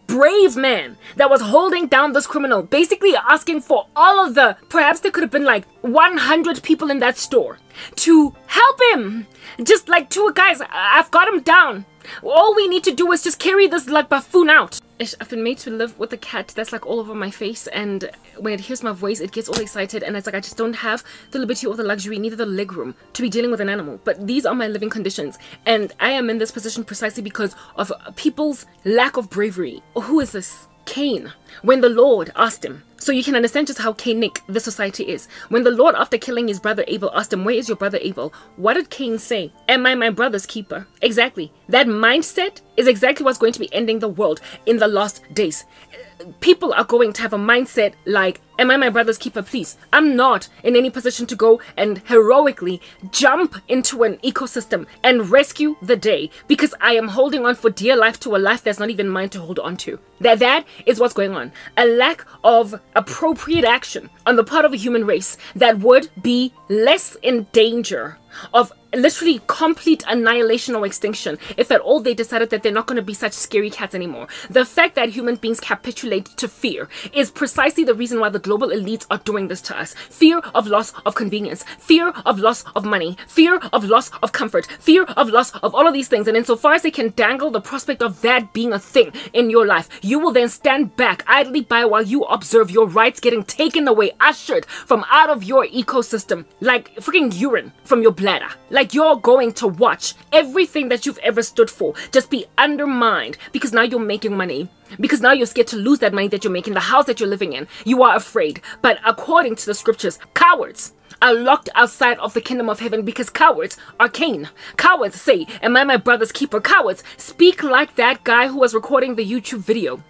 brave man that was holding down this criminal, basically asking for all of perhaps there could have been 100 people in that store to help him. Just two guys, I've got him down. All we need to do is just carry this buffoon out. I've been made to live with a cat that's all over my face, and when it hears my voice it gets all excited, and it's I just don't have the liberty or the luxury, neither the leg room to be dealing with an animal. But these are my living conditions, and I am in this position precisely because of people's lack of bravery. Who is this? Cain, when the Lord asked him, so you can understand just how Cainic the society is. When the Lord, after killing his brother Abel, asked him, where is your brother Abel? What did Cain say? Am I my brother's keeper? Exactly. That mindset is exactly what's going to be ending the world in the last days. People are going to have a mindset like, am I my brother's keeper? Please. I'm not in any position to go and heroically jump into an ecosystem and rescue the day because I am holding on for dear life to a life that's not even mine to hold on to. That is what's going on. A lack of appropriate action on the part of a human race that would be less in danger of literally complete annihilation or extinction if at all they decided that they're not going to be such scary cats anymore. The fact that human beings capitulate to fear is precisely the reason why the global elites are doing this to us. Fear of loss of convenience, fear of loss of money, fear of loss of comfort, fear of loss of all of these things. And insofar as they can dangle the prospect of that being a thing in your life, you will then stand back idly by while you observe your rights getting taken away, ushered from out of your ecosystem like freaking urine from your bladder. You're going to watch everything that you've ever stood for just be undermined because now you're making money. Because now you're scared to lose that money that you're making, the house that you're living in. You are afraid. But according to the scriptures, cowards are locked outside of the kingdom of heaven because cowards are Cain. Cowards say, am I my brother's keeper? Cowards speak like that guy who was recording the YouTube video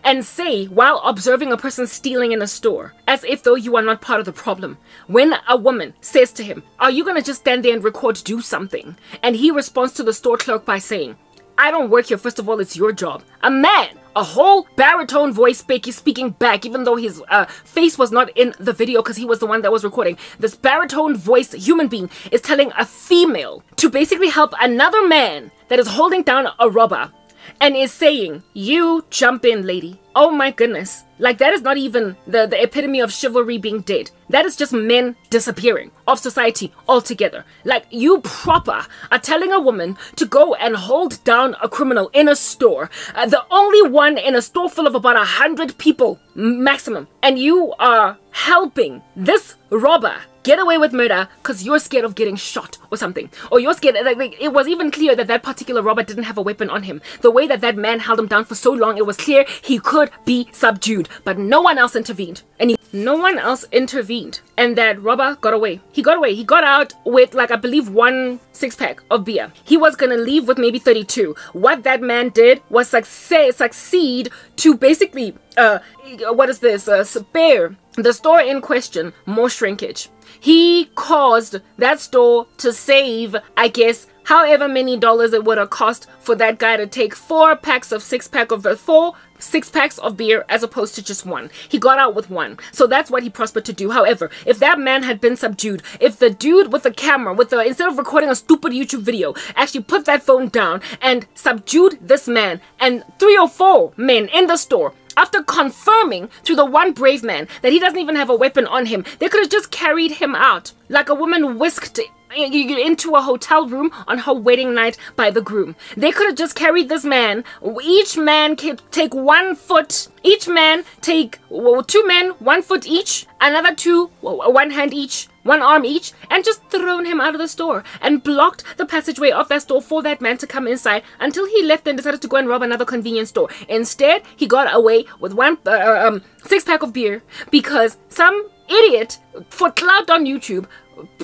and say, while observing a person stealing in a store, as if though you are not part of the problem. When a woman says to him, are you going to just stand there and record, do something? And he responds to the store clerk by saying, I don't work here, first of all, it's your job. A man, a whole baritone voice speaking back, even though his face was not in the video because he was the one that was recording. This baritone voice human being is telling a female to basically help another man that is holding down a robber and is saying, you jump in, lady. Oh my goodness. That is not even the epitome of chivalry being dead. That is just men disappearing off society altogether. You proper are telling a woman to go and hold down a criminal in a store. The only one in a store full of about 100 people maximum. And you are helping this robber get away with murder because you're scared of getting shot or something. Or you're scared. It was even clear that that particular robber didn't have a weapon on him. The way that man held him down for so long, it was clear he could be subdued. But no one else intervened. No one else intervened. And that robber got away. He got away. He got out with I believe 1 6-pack of beer. He was gonna leave with maybe 32. What that man did was succeed to basically what is this? Spare the store in question more shrinkage. He caused that store to save, I guess, however many dollars it would have cost for that guy to take 4 packs of 6-pack of the 4 6-packs of beer as opposed to just 1. He got out with 1. So that's what he prospered to do. However, if that man had been subdued, if the dude with the camera, instead of recording a stupid YouTube video, actually put that phone down and subdued this man and 3 or 4 men in the store, after confirming to the one brave man that he doesn't even have a weapon on him, they could have just carried him out like a woman whisked into a hotel room on her wedding night by the groom. They could have just carried this man. Each man can take 1 foot. Each man take 2 men, 1 foot each. Another 2, 1 hand each. 1 arm each, and just thrown him out of the store and blocked the passageway of that store for that man to come inside until he left and decided to go and rob another convenience store. Instead, he got away with 1 6-pack of beer because some idiot, for clout on YouTube,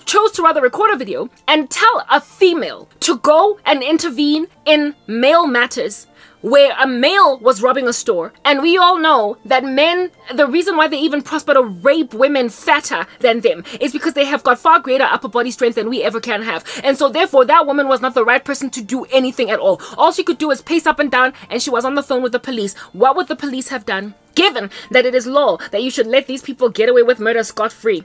chose to rather record a video and tell a female to go and intervene in male matters where a male was robbing a store. And we all know that men, the reason why they even prosper to rape women fatter than them is because they have got far greater upper body strength than we ever can have. And so therefore that woman was not the right person to do anything at all. All she could do is pace up and down, and she was on the phone with the police. What would the police have done? Given that it is law that you should let these people get away with murder scot-free.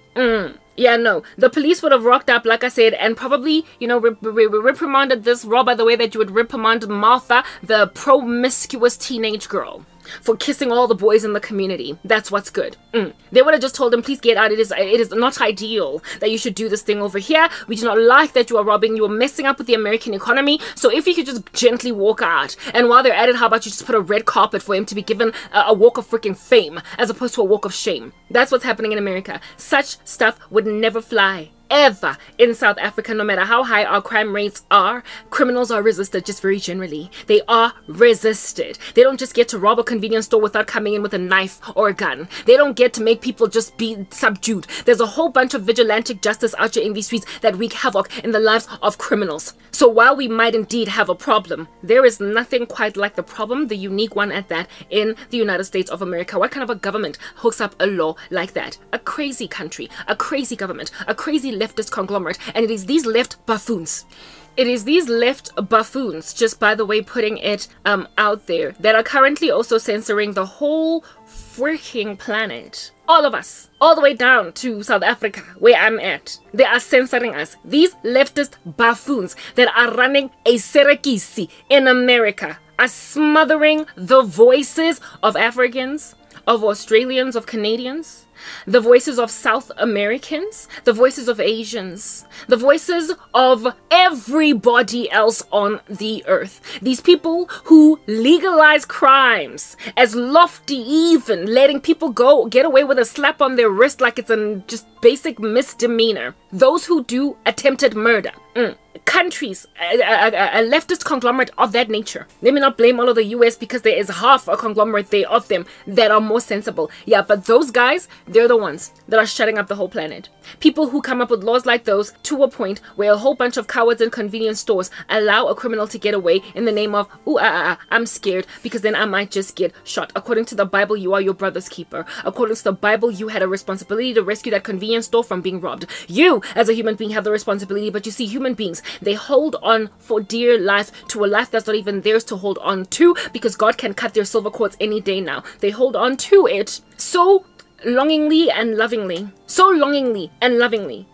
Yeah, no. The police would have rocked up, like I said, and probably, you know, reprimanded this robber the way that you would reprimand Martha, the promiscuous teenage girl, for kissing all the boys in the community. That's what's good. They would have just told him, please get out. It is not ideal that you should do this thing over here. We do not like that you are robbing. You are messing up with the American economy. So if you could just gently walk out. And while they're at it, how about you just put a red carpet for him to be given a walk of freaking fame as opposed to a walk of shame. That's what's happening in America. Such stuff would never fly. Ever in South Africa. No matter how high our crime rates are, criminals are resisted just very generally. They are resisted. They don't just get to rob a convenience store without coming in with a knife or a gun. They don't get to make people just be subdued. There's a whole bunch of vigilante justice out here in these streets that wreak havoc in the lives of criminals. So while we might indeed have a problem, there is nothing quite like the problem, the unique one at that, in the United States of America. What kind of a government hooks up a law like that? A crazy country, a crazy government, a crazy leftist conglomerate, and it is these left buffoons. It is these left buffoons, just by the way putting it out there, that are currently also censoring the whole freaking planet. All of us, all the way down to South Africa, where I'm at. They are censoring us. These leftist buffoons that are running a Serekisi in America are smothering the voices of Africans, of Australians, of Canadians, the voices of South Americans, the voices of Asians, the voices of everybody else on the earth. These people who legalize crimes as lofty, even letting people get away with a slap on their wrist like it's a just basic misdemeanor. Those who do attempted murder. Countries, a leftist conglomerate of that nature. Let me not blame all of the US because there is half a conglomerate there of them that are more sensible. Yeah, but those guys, they're the ones that are shutting up the whole planet. People who come up with laws like those to a point where a whole bunch of cowards in convenience stores allow a criminal to get away in the name of, I'm scared because then I might just get shot. According to the Bible, you are your brother's keeper. According to the Bible, you had a responsibility to rescue that convenience store from being robbed. You, as a human being, have the responsibility, but you see, human beings, they hold on for dear life to a life that's not even theirs to hold on to, because God can cut their silver cords any day now. They hold on to it so longingly and lovingly,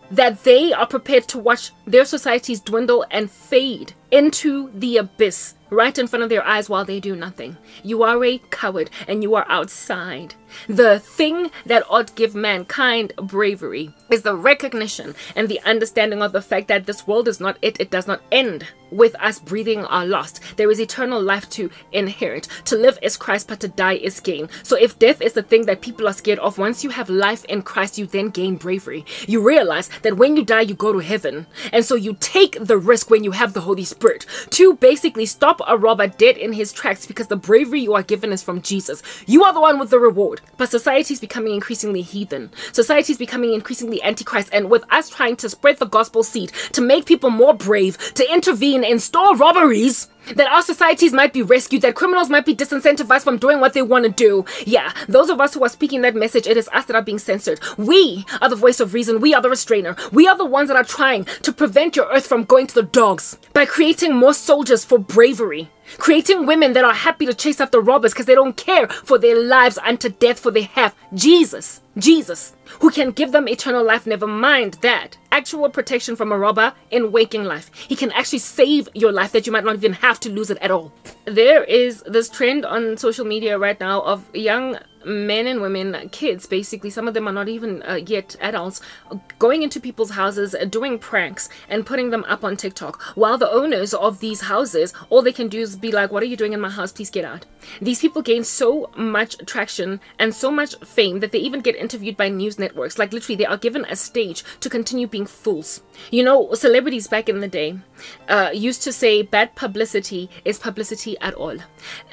that they are prepared to watch their societies dwindle and fade into the abyss right in front of their eyes while they do nothing. You are a coward and you are outside. The thing that ought to give mankind bravery is the recognition and the understanding of the fact that this world is not it. It does not end with us breathing our last. There is eternal life to inherit. To live is Christ, but to die is gain. So if death is the thing that people are scared of, once you have life in Christ, you then gain bravery. You realize that when you die, you go to heaven. And so you take the risk when you have the Holy Spirit to basically stop a robber dead in his tracks, because the bravery you are given is from Jesus. You are the one with the reward. But society is becoming increasingly heathen. Society is becoming increasingly antichrist. And with us trying to spread the gospel seed, to make people more brave, to intervene in store robberies, that our societies might be rescued, that criminals might be disincentivized from doing what they want to do. Yeah, those of us who are speaking that message, it is us that are being censored. We are the voice of reason. We are the restrainer. We are the ones that are trying to prevent your earth from going to the dogs by creating more soldiers for bravery. Creating women that are happy to chase after robbers because they don't care for their lives unto death, for they have Jesus, who can give them eternal life. Never mind that. Actual protection from a robber in waking life. He can actually save your life that you might not even have to lose it at all. There is this trend on social media right now of young men and women, kids basically, some of them are not even yet adults, going into people's houses, doing pranks and putting them up on TikTok, while the owners of these houses, all they can do is be like, what are you doing in my house? Please get out. These people gain so much traction and so much fame that they even get interviewed by news networks. Like literally they are given a stage to continue being fools. You know, celebrities back in the day used to say bad publicity is publicity at all.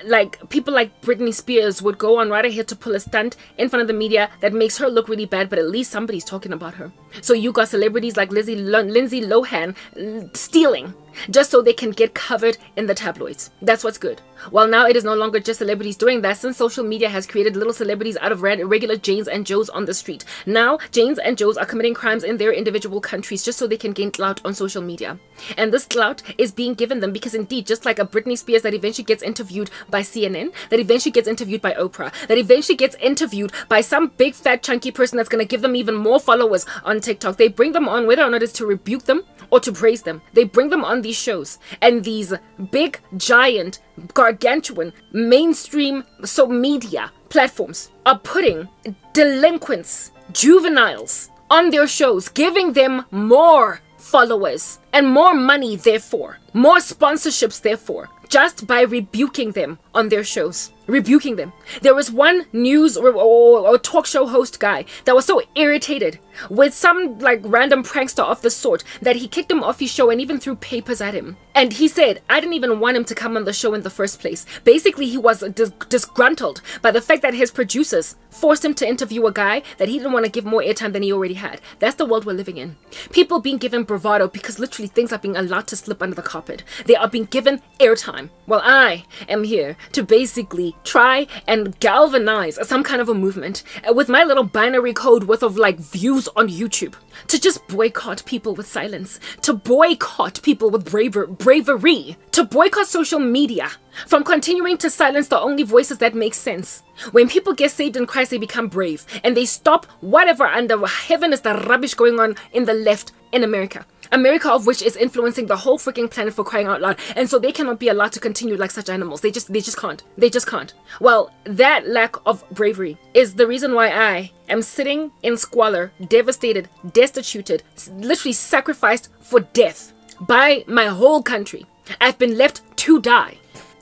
Like people like Britney Spears would go on right ahead to pull a stunt in front of the media that makes her look really bad, but at least somebody's talking about her. So you got celebrities like Lindsay Lohan stealing just so they can get covered in the tabloids. That's what's good. Well, now it is no longer just celebrities doing that, since social media has created little celebrities out of regular Janes and Joes on the street. Now Janes and Joes are committing crimes in their individual countries just so they can gain clout on social media. And this clout is being given them because indeed, just like a Britney Spears that eventually gets interviewed by CNN, that eventually gets interviewed by Oprah, that eventually gets interviewed by some big fat chunky person that's going to give them even more followers on TikTok. They bring them on whether or not it's to rebuke them or to praise them. They bring them on these shows, and these big giant gargantuan mainstream media platforms are putting delinquents, juveniles on their shows, giving them more followers and more money, therefore more sponsorships, therefore, just by rebuking them on their shows. Rebuking them. There was one news or talk show host guy that was so irritated with some like random prankster of the sort that he kicked him off his show and even threw papers at him. And he said, I didn't even want him to come on the show in the first place. Basically, he was disgruntled by the fact that his producers forced him to interview a guy that he didn't want to give more airtime than he already had. That's the world we're living in. People being given bravado because literally things are being allowed to slip under the carpet. They are being given airtime. Well, I am here to basically try and galvanize some kind of a movement with my little binary code worth of like views on YouTube to just boycott people with silence, to boycott people with bravery, to boycott social media from continuing to silence the only voices that make sense. When people get saved in Christ, they become brave and they stop whatever under heaven is the rubbish going on in the left in America. America, of which is influencing the whole freaking planet, for crying out loud, and so they cannot be allowed to continue like such animals. They just can't. Well, that lack of bravery is the reason why I am sitting in squalor, devastated, destituted, literally sacrificed for death by my whole country. I've been left to die.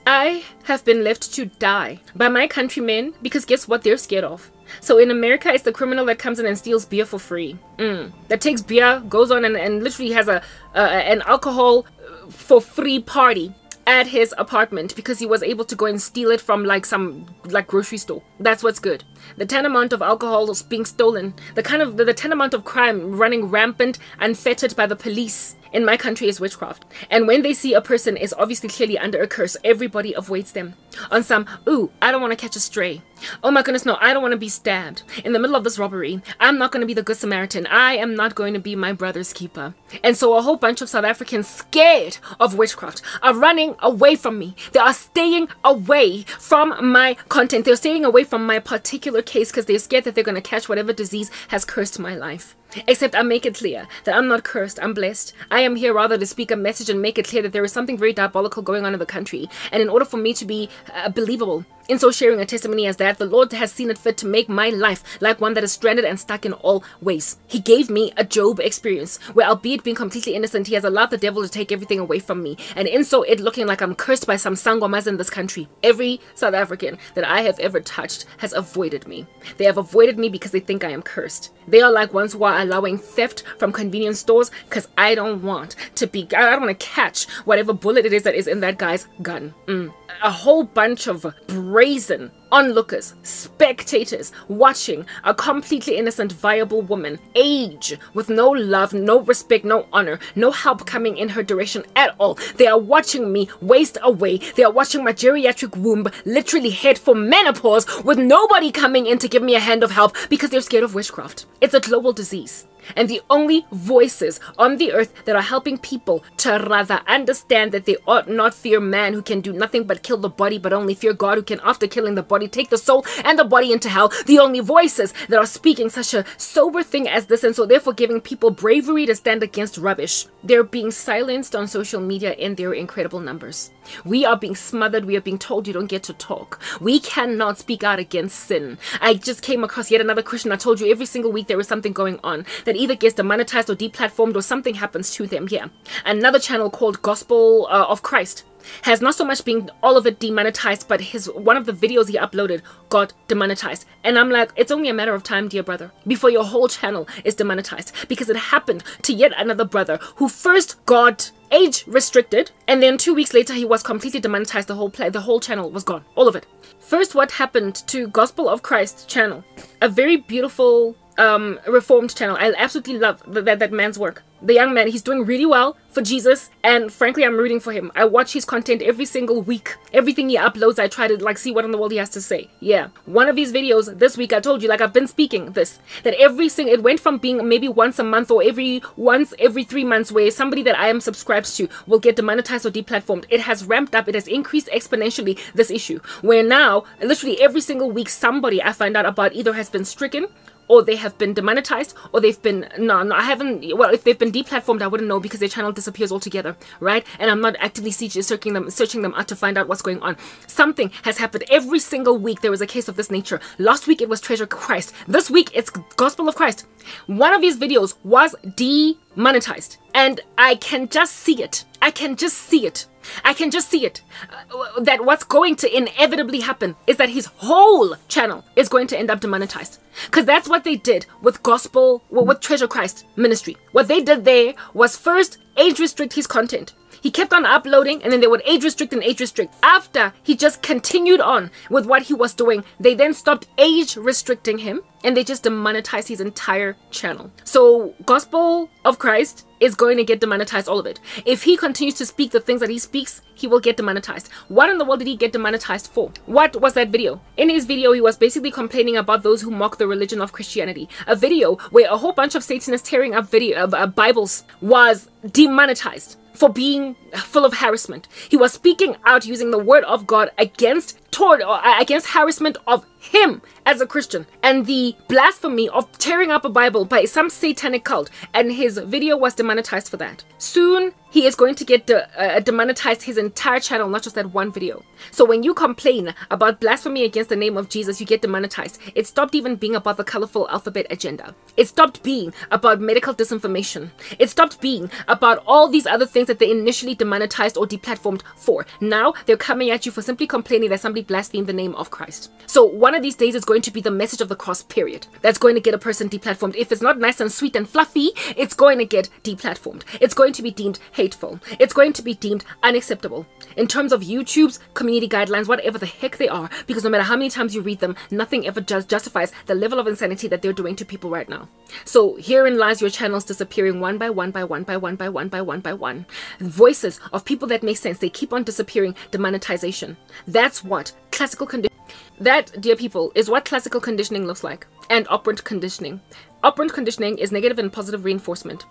I have been left to die by my countrymen because guess what they're scared of? So in America, it's the criminal that comes in and steals beer for free. That takes beer, goes on and literally has an alcohol for free party at his apartment because he was able to go and steal it from like some grocery store. That's what's good. The tantamount of alcohol is being stolen, the tantamount of crime running rampant, unfettered by the police in my country is witchcraft. And when they see a person is obviously clearly under a curse, everybody avoids them. On some, ooh, I don't want to catch a stray. Oh my goodness, no, I don't want to be stabbed in the middle of this robbery. I'm not going to be the good Samaritan. I am not going to be my brother's keeper. And so a whole bunch of South Africans scared of witchcraft are running away from me. They are staying away from my content. They're staying away from my particular case because they're scared that they're going to catch whatever disease has cursed my life. Except I make it clear that I'm not cursed, I'm blessed. I am here rather to speak a message and make it clear that there is something very diabolical going on in the country. And in order for me to be believable in so sharing a testimony as that, the Lord has seen it fit to make my life like one that is stranded and stuck in all ways. He gave me a Job experience where, albeit being completely innocent, he has allowed the devil to take everything away from me. And in so it looking like I'm cursed by some sangomas in this country. Every South African that I have ever touched has avoided me. They have avoided me because they think I am cursed. They are like ones who are allowing theft from convenience stores because I don't want to catch whatever bullet it is that is in that guy's gun. A whole bunch of brazen onlookers, spectators, watching a completely innocent, viable woman age with no love, no respect, no honor, no help coming in her direction at all. They are watching me waste away. They are watching my geriatric womb literally head for menopause with nobody coming in to give me a hand of help because they're scared of witchcraft. It's a global disease. And the only voices on the earth that are helping people to rather understand that they ought not fear man who can do nothing but kill the body, but only fear God who can, after killing the body, take the soul and the body into hell. The only voices that are speaking such a sober thing as this, and so therefore giving people bravery to stand against rubbish, they're being silenced on social media in their incredible numbers. We are being smothered. We are being told you don't get to talk. We cannot speak out against sin. I just came across yet another Christian. I told you every single week there is something going on that either gets demonetized or deplatformed or something happens to them here. Another channel called Gospel of Christ has not so much been all of it demonetized, but one of the videos he uploaded got demonetized. And I'm like, it's only a matter of time, dear brother, before your whole channel is demonetized, because it happened to yet another brother who first got age restricted, and then 2 weeks later he was completely demonetized. The whole channel was gone, all of it. First, what happened to Gospel of Christ channel, a very beautiful reformed channel. I absolutely love that man's work. The young man, he's doing really well for Jesus, and frankly I'm rooting for him. I watch his content every single week. Everything he uploads, I try to see what in the world he has to say. Yeah, one of his videos this week, I told you, I've been speaking this, that it went from being maybe once a month or every 3 months, where somebody that I am subscribed to will get demonetized or deplatformed. It has ramped up. It has increased exponentially, this issue, where now literally every single week somebody I find out about either has been stricken, or they have been demonetized, or they've been, I haven't, well, if they've been deplatformed, I wouldn't know because their channel disappears altogether, right? And I'm not actively searching them out to find out what's going on. Something has happened every single week. There is a case of this nature. Last week it was Treasure Christ. This week it's Gospel of Christ. One of his videos was demonetized, and I can just see it. I can just see it. That what's going to inevitably happen is that his whole channel is going to end up demonetized. Because that's what they did with with Treasure Christ Ministry. What they did there was first age restrict his content. He kept on uploading, and then they would age restrict and age restrict. After he just continued on with what he was doing, they then stopped age restricting him, and they just demonetized his entire channel. So Gospel of Christ is going to get demonetized, all of it. If he continues to speak the things that he speaks, he will get demonetized. What in the world did he get demonetized for? What was that video? In his video, he was basically complaining about those who mock the religion of Christianity. A video where a whole bunch of Satanists tearing up Bibles was demonetized for being full of harassment. He was speaking out using the word of God against harassment of him as a Christian, and the blasphemy of tearing up a Bible by some satanic cult, and his video was demonetized for that. Soon he is going to get demonetized his entire channel, not just that one video. So when you complain about blasphemy against the name of Jesus, you get demonetized. It stopped even being about the colorful alphabet agenda. It stopped being about medical disinformation. It stopped being about all these other things that they initially demonetized or deplatformed for. Now they're coming at you for simply complaining that somebody blasphemed the name of Christ. So one of these days is going to be the message of the cross, period. That's going to get a person deplatformed. If it's not nice and sweet and fluffy, it's going to get deplatformed. It's going to be deemed hateful. It's going to be deemed unacceptable in terms of YouTube's community guidelines, whatever the heck they are, because no matter how many times you read them, nothing ever justifies the level of insanity that they're doing to people right now. So herein lies your channels disappearing one by one by one by one by one by one by one. Voices of people that make sense, they keep on disappearing. Demonetization. That's what classical conditioning. That, dear people, is what classical conditioning looks like, and operant conditioning. Operant conditioning is negative and positive reinforcement,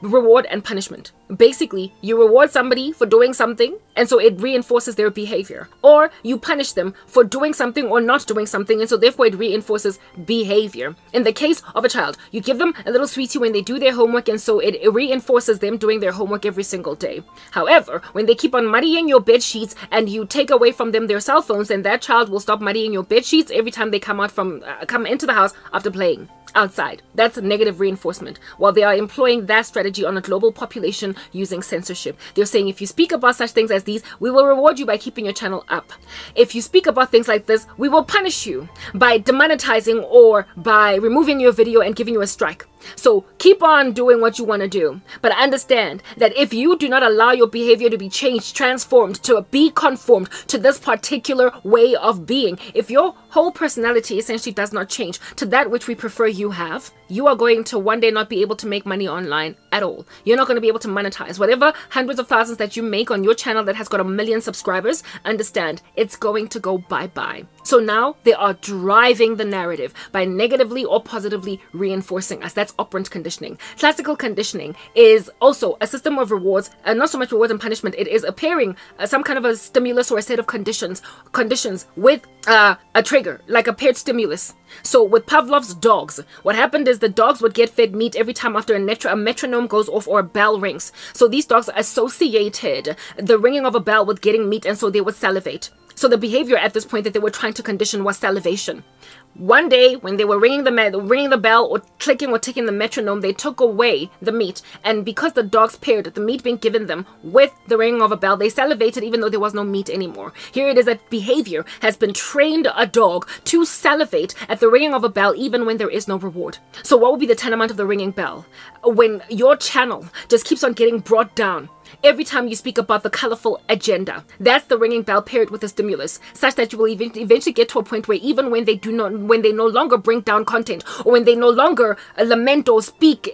reward and punishment. Basically, you reward somebody for doing something, and so it reinforces their behavior. Or you punish them for doing something or not doing something, and so therefore it reinforces behavior. In the case of a child, you give them a little sweetie when they do their homework, and so it reinforces them doing their homework every single day. However, when they keep on muddying your bed sheets and you take away from them their cell phones, then that child will stop muddying your bed sheets every time they come into the house after playing outside. That's negative reinforcement. While they are employing that strategy on a global population using censorship. They're saying if you speak about such things as these, we will reward you by keeping your channel up. If you speak about things like this, we will punish you by demonetizing or by removing your video and giving you a strike. So keep on doing what you want to do, but understand that if you do not allow your behavior to be changed, transformed, to be conformed to this particular way of being, if your whole personality essentially does not change to that which we prefer you have, you are going to one day not be able to make money online at all. You're not going to be able to monetize. Whatever hundreds of thousands that you make on your channel that has got 1 million subscribers, understand it's going to go bye-bye. So now they are driving the narrative by negatively or positively reinforcing us. That's operant conditioning. Classical conditioning is also a system of rewards, and not so much rewards and punishment. It is appearing some kind of a stimulus or a set of conditions with a trigger, like a paired stimulus. So with Pavlov's dogs, what happened is the dogs would get fed meat every time after a metronome goes off or a bell rings. So these dogs associated the ringing of a bell with getting meat, and so they would salivate. So the behavior at this point that they were trying to condition was salivation. One day, when they were ringing the bell or clicking or ticking the metronome, they took away the meat. And because the dogs paired the meat being given them with the ringing of a bell, they salivated even though there was no meat anymore. Here it is that behavior has been trained a dog to salivate at the ringing of a bell even when there is no reward. So what would be the tantamount of the ringing bell? When your channel just keeps on getting brought down every time you speak about the colorful agenda, that's the ringing bell paired with a stimulus, such that you will eventually get to a point where even when they no longer bring down content, or when they no longer lament or speak,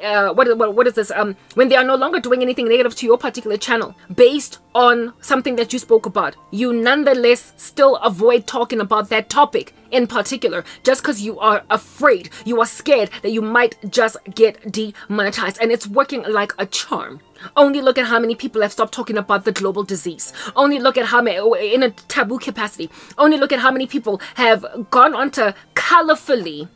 when they are no longer doing anything negative to your particular channel based on something that you spoke about, you nonetheless still avoid talking about that topic in particular, just because you are afraid, you are scared that you might just get demonetized, and it's working like a charm. Only look at how many people have stopped talking about the global disease. Only look at how many, in a taboo capacity, only look at how many people have gone on to colorfully,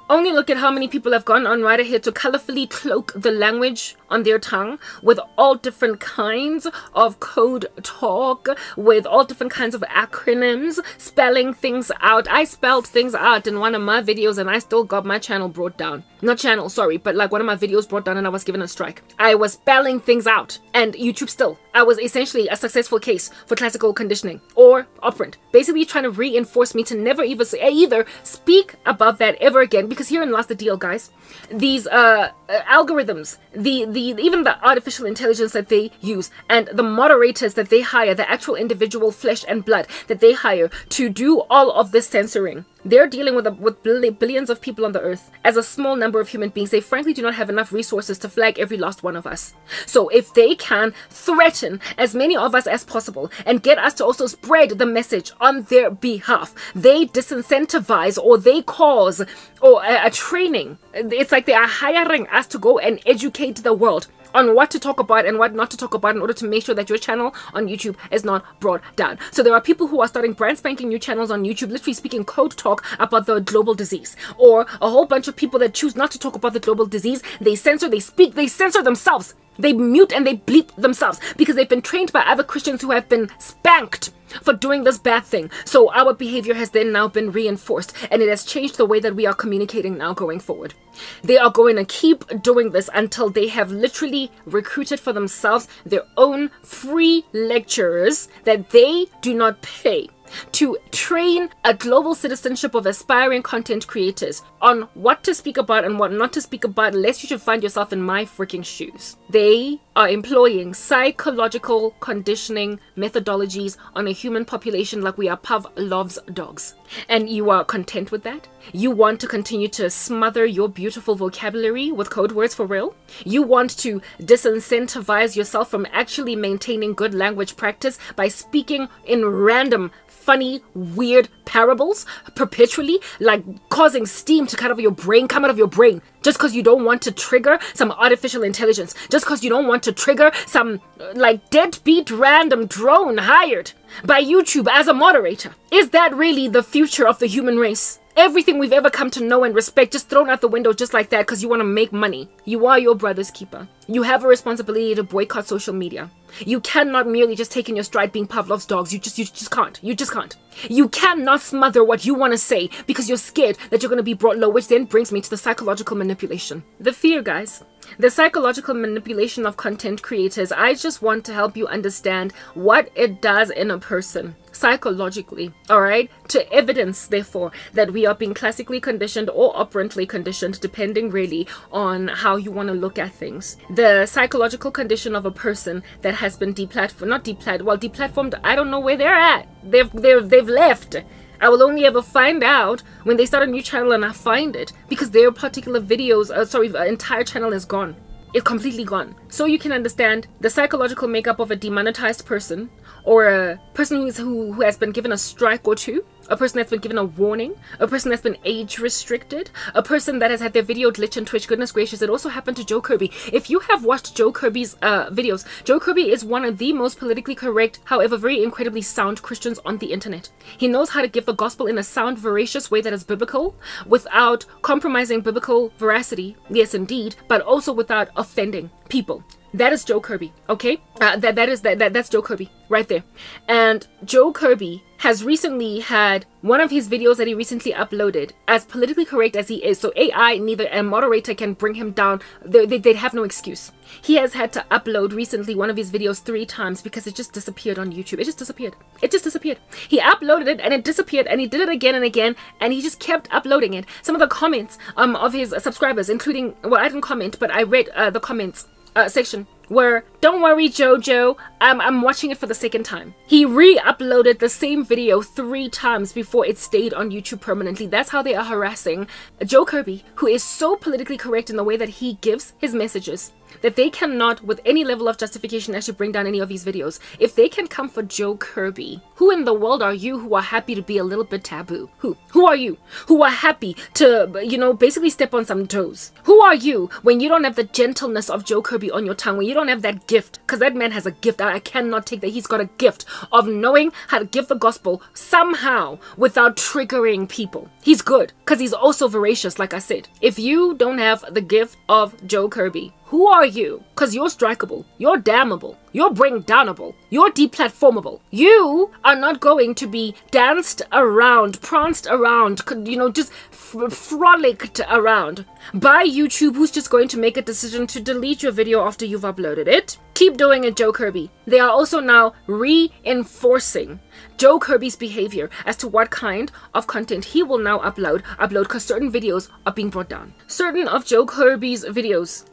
only look at how many people have gone on right ahead to colorfully cloak the language on their tongue with all different kinds of code talk, with all different kinds of acronyms, spelling things out. I spelled things out in one of my videos and I still got my channel brought down. Not channel, sorry, but like one of my videos brought down and I was given a strike. I was spelling things out, and YouTube still. I was essentially a successful case for classical conditioning or operant, basically trying to reinforce me to never either speak about that ever again. Because herein lies the deal, guys. These algorithms, even the artificial intelligence that they use, and the moderators that they hire, the actual individual flesh and blood that they hire to do all of this censoring, they're dealing with billions of people on the earth. As a small number of human beings, they frankly do not have enough resources to flag every last one of us. So if they can threaten as many of us as possible and get us to also spread the message on their behalf, they disincentivize or they cause a training. It's like they are hiring us to go and educate the world on what to talk about and what not to talk about in order to make sure that your channel on YouTube is not brought down. So there are people who are starting brand spanking new channels on YouTube, literally speaking code talk about the global disease, or a whole bunch of people that choose not to talk about the global disease. They censor, they speak, they censor themselves. They mute and they bleep themselves because they've been trained by other Christians who have been spanked for doing this bad thing. So our behavior has then now been reinforced, and it has changed the way that we are communicating now going forward. They are going to keep doing this until they have literally recruited for themselves their own free lecturers that they do not pay to train a global citizenship of aspiring content creators on what to speak about and what not to speak about, lest you should find yourself in my freaking shoes. They are employing psychological conditioning methodologies on a human population like we are Pavlov's dogs. And you are content with that? You want to continue to smother your beautiful vocabulary with code words for real? You want to disincentivize yourself from actually maintaining good language practice by speaking in random, funny, weird parables perpetually, like causing steam to come out of your brain, just because you don't want to trigger some artificial intelligence, just because you don't want to trigger some like deadbeat random drone hired by YouTube as a moderator. Is that really the future of the human race? Everything we've ever come to know and respect just thrown out the window just like that because you want to make money. You are your brother's keeper. You have a responsibility to boycott social media. You cannot merely just take in your stride being Pavlov's dogs. You just can't. You just can't. You cannot smother what you want to say because you're scared that you're going to be brought low, which then brings me to the psychological manipulation. The fear, guys. The psychological manipulation of content creators. I just want to help you understand what it does in a person psychologically, all right, to evidence therefore that we are being classically conditioned or operantly conditioned, depending really on how you want to look at things. The psychological condition of a person that has been deplatformed. I don't know where they're at. They've left. I will only ever find out when they start a new channel and I find it, because their particular videos, entire channel is gone. It's completely gone. So you can understand the psychological makeup of a demonetized person, or a person who has been given a strike or two, a person that's been given a warning, a person that's been age restricted, a person that has had their video glitch on Twitch. Goodness gracious, it also happened to Joe Kirby. If you have watched Joe Kirby's videos, Joe Kirby is one of the most politically correct, however very incredibly sound Christians on the internet. He knows how to give the gospel in a sound, veracious way that is biblical, without compromising biblical veracity, yes indeed, but also without offending people. That is Joe Kirby, okay? That's Joe Kirby right there. And Joe Kirby has recently had one of his videos that he recently uploaded, as politically correct as he is, so AI, neither a moderator can bring him down. They'd have no excuse. He has had to upload recently one of his videos 3 times because it just disappeared on YouTube. It just disappeared. It just disappeared. He uploaded it and it disappeared, and he did it again and again, and he just kept uploading it. Some of the comments of his subscribers, including, well, I didn't comment, but I read the comments section, were, "Don't worry, Jojo, I'm watching it for the second time." He re-uploaded the same video 3 times before it stayed on YouTube permanently. That's how they are harassing Joe Kirby, who is so politically correct in the way that he gives his messages, that they cannot, with any level of justification, actually bring down any of these videos. If they can come for Joe Kirby, who in the world are you who are happy to be a little bit taboo? Who are you who are happy to, you know, basically step on some toes? Who are you when you don't have the gentleness of Joe Kirby on your tongue, when you don't have that gift? Because that man has a gift. I cannot take that. He's got a gift of knowing how to give the gospel somehow without triggering people. He's good because he's also veracious, like I said. If you don't have the gift of Joe Kirby, who are you? Because you're strikeable, you're damnable, you're bring downable, you're deplatformable. You are not going to be danced around, pranced around, you know, just frolicked around by YouTube, who's just going to make a decision to delete your video after you've uploaded it. Keep doing it, Joe Kirby. They are also now reinforcing Joe Kirby's behavior as to what kind of content he will now upload because certain videos are being brought down. Certain of Joe Kirby's videos,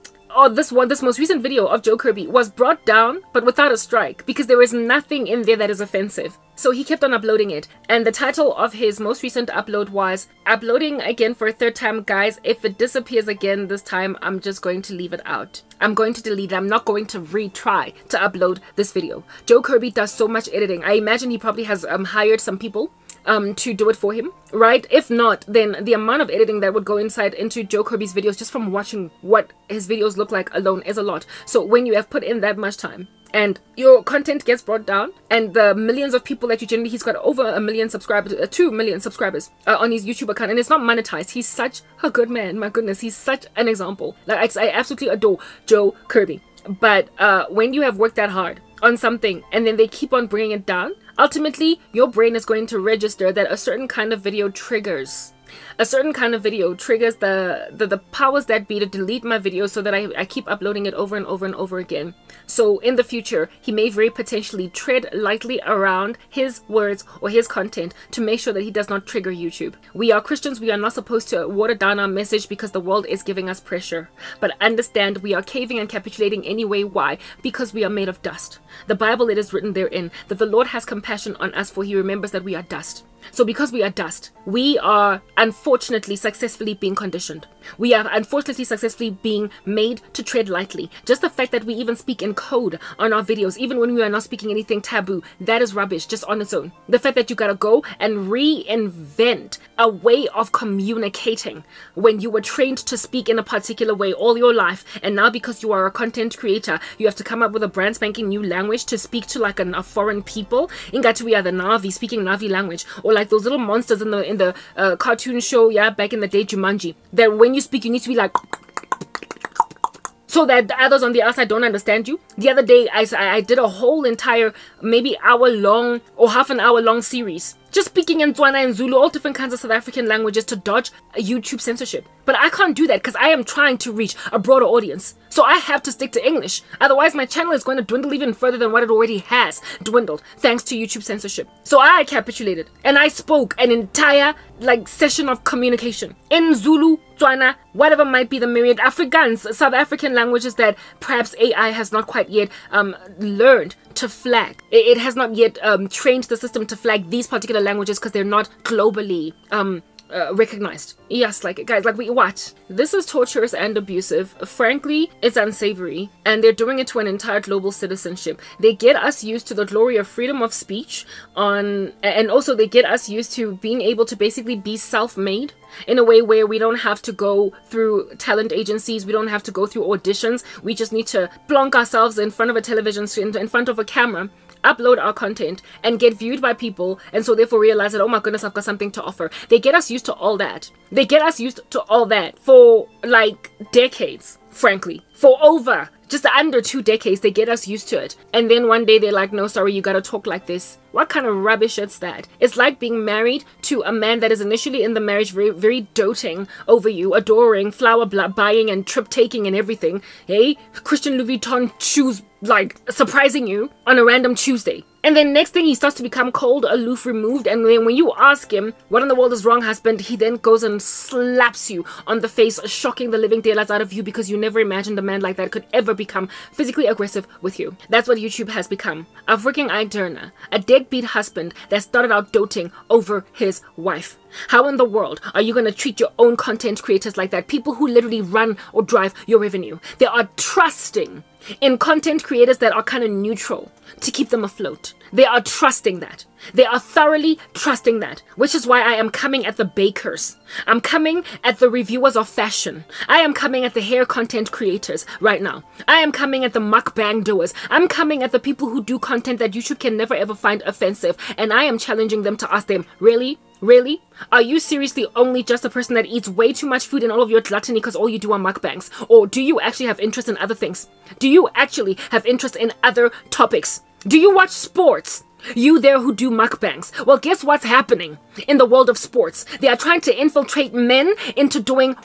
this most recent video of Joe Kirby, was brought down but without a strike because there is nothing in there that is offensive. So he kept on uploading it, and the title of his most recent upload was "Uploading again for a 3rd time, guys. If it disappears again this time, I'm just going to leave it out. I'm going to delete it. I'm not going to retry to upload this video." Joe Kirby does so much editing. I imagine he probably has hired some people to do it for him, right? If not, then the amount of editing that would go into Joe Kirby's videos just from watching what his videos look like alone is a lot. So when you have put in that much time and your content gets brought down, and the millions of people that you generally, he's got over 1 million subscribers, 2 million subscribers on his YouTube account, and it's not monetized. He's such a good man. My goodness, he's such an example. Like, I absolutely adore Joe Kirby. But when you have worked that hard on something and then they keep on bringing it down, ultimately your brain is going to register that a certain kind of video triggers the powers that be to delete my video, so that I keep uploading it over and over and over again. So in the future, he may very potentially tread lightly around his words or his content to make sure that he does not trigger YouTube. We are Christians. We are not supposed to water down our message because the world is giving us pressure. But understand, we are caving and capitulating anyway. Why? Because we are made of dust. The Bible, it is written therein that the Lord has compassion on us, for he remembers that we are dust. So because we are dust, we are unfortunately successfully being conditioned. We are unfortunately successfully being made to tread lightly. Just the fact that we even speak in code on our videos, even when we are not speaking anything taboo, that is rubbish just on its own. The fact that you gotta go and reinvent a way of communicating when you were trained to speak in a particular way all your life, and now because you are a content creator, you have to come up with a brand spanking new language to speak to like a foreign people. Ingati, we are the Navi, speaking Navi language, or like those little monsters in the cartoon show, yeah, back in the day, Jumanji, that when you speak you need to be like, so that the others on the outside don't understand you. The other day I did a whole entire maybe hour long or half an hour long series just speaking in Tswana and Zulu, all different kinds of South African languages to dodge YouTube censorship. But I can't do that because I am trying to reach a broader audience. So I have to stick to English. Otherwise, my channel is going to dwindle even further than what it already has dwindled, thanks to YouTube censorship. So I capitulated and I spoke an entire session of communication in Zulu, Tswana, whatever might be the myriad Afrikaans, South African languages that perhaps AI has not quite yet learned to flag. It has not yet trained the system to flag these particular languages because they're not globally recognized. Yes, guys, what? This is torturous and abusive. Frankly, it's unsavory, and they're doing it to an entire global citizenship. They get us used to the glory of freedom of speech and also they get us used to being able to basically be self-made in a way where we don't have to go through talent agencies, we don't have to go through auditions, we just need to plonk ourselves in front of a television screen, in front of a camera, upload our content and get viewed by people, and so therefore realize that, oh my goodness, I've got something to offer. They get us used to all that. They get us used to all that for decades, frankly. For over just under 2 decades, they get us used to it. And then one day they're like, no, sorry, you gotta talk like this. What kind of rubbish is that? It's like being married to a man that is initially in the marriage very, very doting over you, adoring, flower buying and trip taking and everything. Hey, Christian Louis Vuitton shoes, surprising you on a random Tuesday. And then next thing he starts to become cold, aloof, removed, and then when you ask him, what in the world is wrong, husband, he then goes and slaps you on the face, shocking the living daylights out of you because you never imagined a man like that could ever become physically aggressive with you. That's what YouTube has become. A freaking Turner, a deadbeat husband that started out doting over his wife. How in the world are you going to treat your own content creators like that? People who literally run or drive your revenue. They are trusting in content creators that are kind of neutral to keep them afloat. They are trusting that. They are thoroughly trusting that, which is why I am coming at the bakers. I'm coming at the reviewers of fashion. I am coming at the hair content creators right now. I am coming at the mukbang doers. I'm coming at the people who do content that YouTube can never ever find offensive, and I am challenging them to ask them, really? Really? Are you seriously only just a person that eats way too much food in all of your gluttony because all you do are mukbangs? Or do you actually have interest in other things? Do you actually have interest in other topics? Do you watch sports? You there who do mukbangs. Well, guess what's happening in the world of sports? They are trying to infiltrate men into doing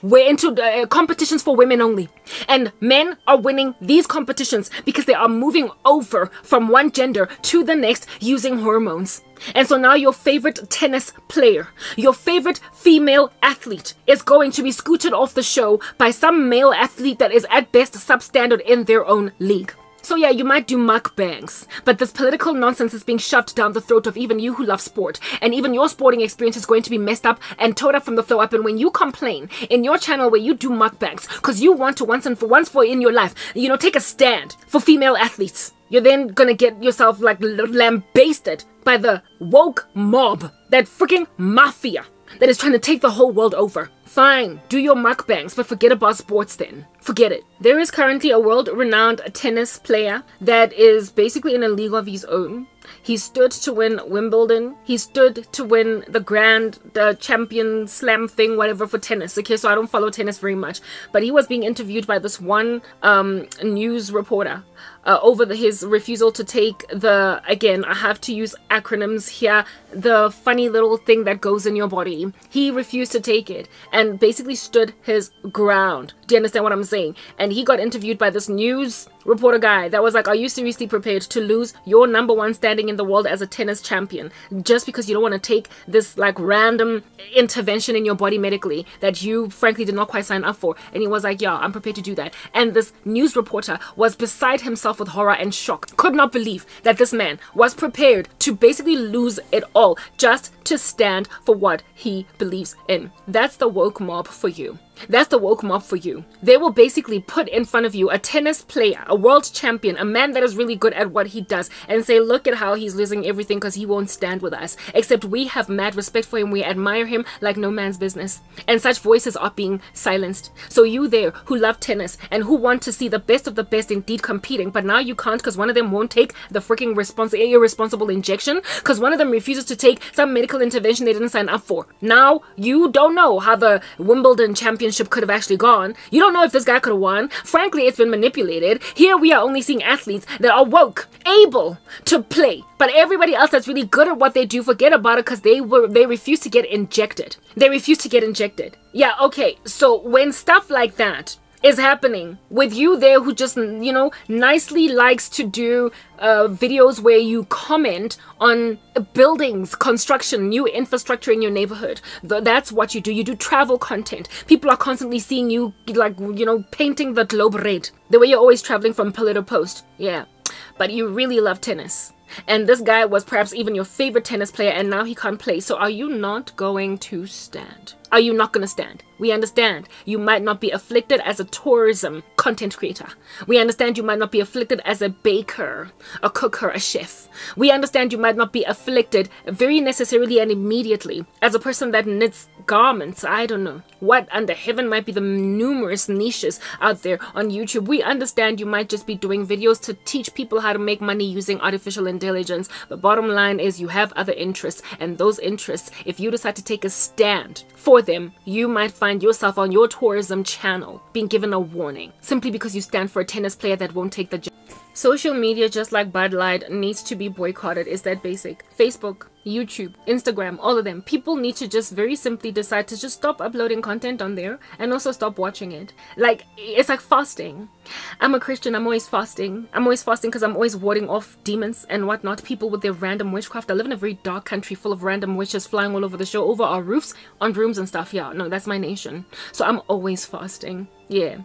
competitions for women only. And men are winning these competitions because they are moving over from one gender to the next using hormones. And so now your favorite tennis player, your favorite female athlete is going to be scooted off the show by some male athlete that is at best substandard in their own league. So yeah, you might do mukbangs, but this political nonsense is being shoved down the throat of even you who love sport, and even your sporting experience is going to be messed up and towed up from the flow up. And when you complain in your channel where you do mukbangs because you want to once for in your life, take a stand for female athletes, you're then gonna get yourself lambasted by the woke mob, that freaking mafia that is trying to take the whole world over. Fine, do your mukbangs, but forget about sports then. Forget it. There is currently a world-renowned tennis player that is basically in a league of his own. He stood to win Wimbledon. He stood to win the Grand Champion Slam thing, whatever, for tennis. Okay, so I don't follow tennis very much. But he was being interviewed by this one news reporter over his refusal to take again, I have to use acronyms here, the funny little thing that goes in your body. He refused to take it and basically stood his ground. Do you understand what I'm saying? And he got interviewed by this news reporter guy that was like, are you seriously prepared to lose your #1 standing in the world as a tennis champion just because you don't want to take this random intervention in your body medically that you frankly did not quite sign up for? And he was like, yeah, I'm prepared to do that. And this news reporter was beside himself with horror and shock, could not believe that this man was prepared to basically lose it all just to stand for what he believes in. That's the woke mob for you. That's the woke mob for you. They will basically put in front of you a tennis player, a world champion, a man that is really good at what he does, and say, look at how he's losing everything because he won't stand with us. Except we have mad respect for him. We admire him like no man's business. And such voices are being silenced. So you there who love tennis and who want to see the best of the best indeed competing, but now you can't because one of them won't take the freaking irresponsible injection, because one of them refuses to take some medical intervention they didn't sign up for. Now you don't know how the Wimbledon champion championship could have actually gone. You don't know if this guy could have won. Frankly, it's been manipulated. Here we are only seeing athletes that are woke, able to play. But everybody else that's really good at what they do, forget about it, because they refuse to get injected. They refuse to get injected. Yeah, okay. So when stuff like that is happening with you there, who just, you know, nicely likes to do videos where you comment on buildings, construction, new infrastructure in your neighborhood. That's what you do. You do travel content. People are constantly seeing you, like, you know, painting the globe red, the way you're always traveling from pillar to post. Yeah, but you really love tennis. And this guy was perhaps even your favorite tennis player, and now he can't play. So are you not going to stand? Are you not going to stand? We understand you might not be afflicted as a tourism content creator. We understand you might not be afflicted as a baker, a cooker, a chef. We understand you might not be afflicted very necessarily and immediately as a person that knits garments. I don't know what under heaven might be the numerous niches out there on YouTube. We understand you might just be doing videos to teach people how to make money using artificial intelligence. The bottom line is you have other interests, and those interests, if you decide to take a stand for them, you might find yourself on your tourism channel being given a warning simply because you stand for a tennis player that won't take the job. Social media, just like Bud Light, needs to be boycotted. Is that basic? Facebook, YouTube, Instagram, all of them. People need to just very simply decide to just stop uploading content on there and also stop watching it. Like, it's like fasting. I'm a Christian. I'm always fasting. I'm always fasting because I'm always warding off demons and whatnot. People with their random witchcraft. I live in a very dark country full of random witches flying all over the show, over our roofs, on brooms and stuff. Yeah, no, that's my nation. So I'm always fasting. Yeah.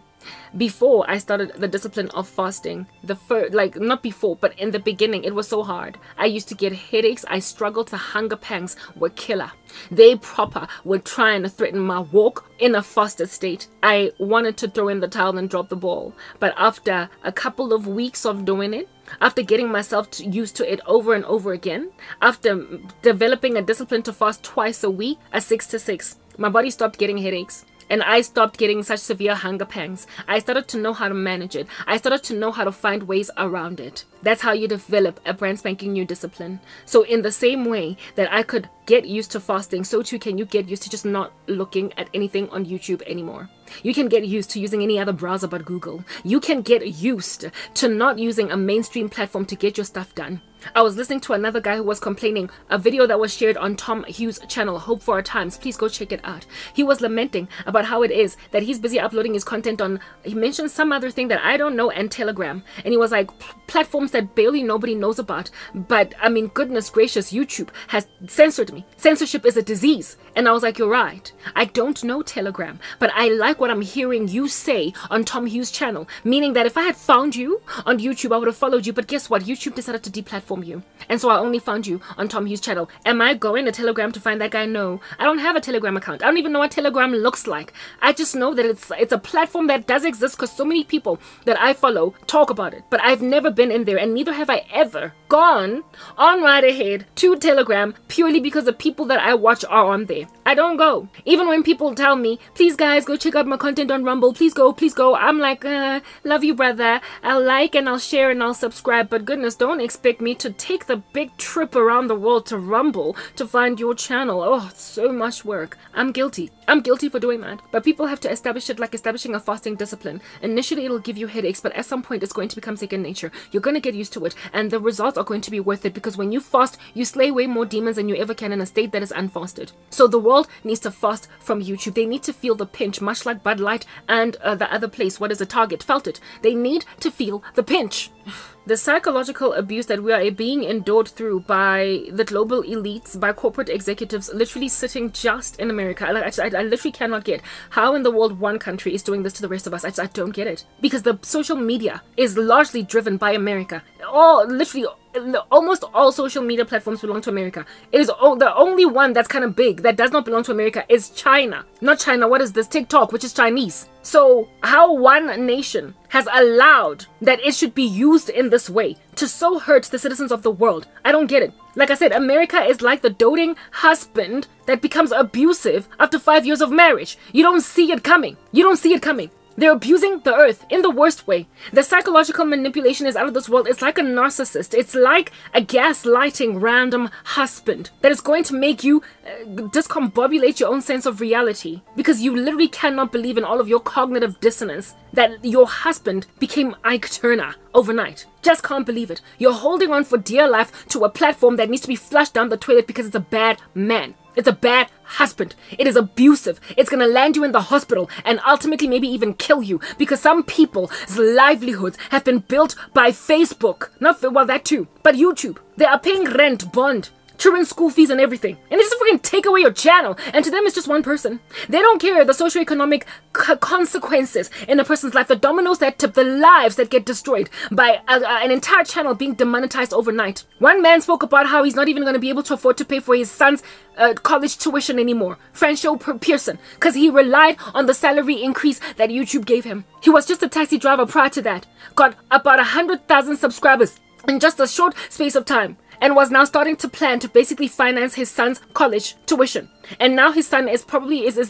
Before I started the discipline of fasting, not before, but in the beginning, it was so hard. I used to get headaches. I struggled. The hunger pangs were killer. They proper were trying to threaten my walk in a fasted state. I wanted to throw in the towel and drop the ball. But after a couple of weeks of doing it, after getting myself used to it over and over again, after developing a discipline to fast twice a week, a 6 to 6, my body stopped getting headaches. And I stopped getting such severe hunger pangs. I started to know how to manage it. I started to know how to find ways around it. That's how you develop a brand spanking new discipline. So in the same way that I could get used to fasting, so too can you get used to just not looking at anything on YouTube anymore. You can get used to using any other browser but Google. You can get used to not using a mainstream platform to get your stuff done. I was listening to another guy who was complaining, a video that was shared on Tom Hughes' channel, Hope for Our Times. Please go check it out. He was lamenting about how it is that he's busy uploading his content on, he mentioned some other thing that I don't know, and Telegram. And he was like, platforms that barely nobody knows about. But I mean, goodness gracious, YouTube has censored me. Censorship is a disease. And I was like, you're right. I don't know Telegram, but I like what I'm hearing you say on Tom Hughes' channel. Meaning that if I had found you on YouTube, I would have followed you. But guess what? YouTube decided to deplatform you, and so I only found you on Tom Hughes' channel. Am I going to Telegram to find that guy? No, I don't have a Telegram account. I don't even know what Telegram looks like. I just know that it's a platform that does exist because so many people that I follow talk about it, but I've never been in there, and neither have I ever gone on right ahead to Telegram purely because the people that I watch are on there. I don't go. Even when people tell me, please guys, go check out my content on Rumble, please go, I'm like, love you, brother. I'll like and I'll share and I'll subscribe, but goodness, don't expect me to take the big trip around the world to Rumble to find your channel. Oh, it's so much work. I'm guilty. I'm guilty for doing that. But people have to establish it like establishing a fasting discipline. Initially, it'll give you headaches, but at some point, it's going to become second nature. You're going to get used to it, and the results are going to be worth it, because when you fast, you slay way more demons than you ever can in a state that is unfasted. So the world needs to fast from YouTube. They need to feel the pinch, much like Bud Light and the other place. What is the Target? Felt it. They need to feel the pinch. The psychological abuse that we are being endured through by the global elites, by corporate executives, literally sitting just in America. I literally cannot get how in the world one country is doing this to the rest of us. I don't get it. Because the social media is largely driven by America. Literally, almost all social media platforms belong to America. It is the only one that's kind of big that does not belong to America is China. Not China, what is this? TikTok, which is Chinese. So how one nation has allowed that it should be used in this way to so hurt the citizens of the world, I don't get it. Like I said, America is like the doting husband that becomes abusive after 5 years of marriage. You don't see it coming. You don't see it coming. They're abusing the earth in the worst way. The psychological manipulation is out of this world. It's like a narcissist. It's like a gaslighting random husband that is going to make you discombobulate your own sense of reality, because you literally cannot believe in all of your cognitive dissonance that your husband became Ike Turner overnight. Just can't believe it. You're holding on for dear life to a platform that needs to be flushed down the toilet because it's a bad man. It's a bad husband. It is abusive. It's gonna land you in the hospital and ultimately maybe even kill you, because some people's livelihoods have been built by Facebook. Well, that too, but YouTube. They are paying rent, bond, children's school fees and everything, and they just fucking take away your channel, and to them it's just one person. They don't care the socioeconomic consequences in a person's life, the dominoes that tip, the lives that get destroyed by an entire channel being demonetized overnight. One man spoke about how he's not even going to be able to afford to pay for his son's college tuition anymore, Franco Pearson, because he relied on the salary increase that YouTube gave him. He was just a taxi driver prior to that, got about 100,000 subscribers in just a short space of time, and was now starting to plan to basically finance his son's college tuition. And now his son is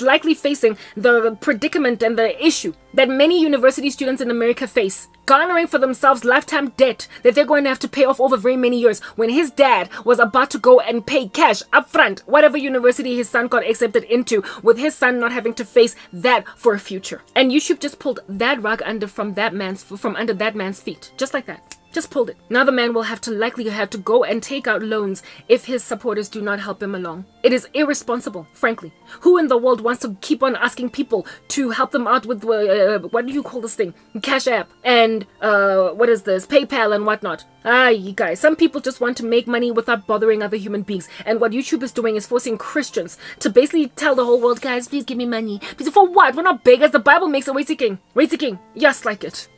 likely facing the predicament and the issue that many university students in America face, garnering for themselves lifetime debt that they're going to have to pay off over very many years, when his dad was about to go and pay cash upfront whatever university his son got accepted into, with his son not having to face that for a future. And YouTube just pulled that rug from under that man's feet, just like that. Just pulled it. Now the man will have to go and take out loans if his supporters do not help him along. It is irresponsible, frankly. Who in the world wants to keep on asking people to help them out with, what do you call this thing? Cash App and, what is this? PayPal and whatnot. You guys, some people just want to make money without bothering other human beings. And what YouTube is doing is forcing Christians to basically tell the whole world, guys, please give me money. Please, for what? We're not beggars. The Bible makes a way seeking. Way seeking. Yes, like it.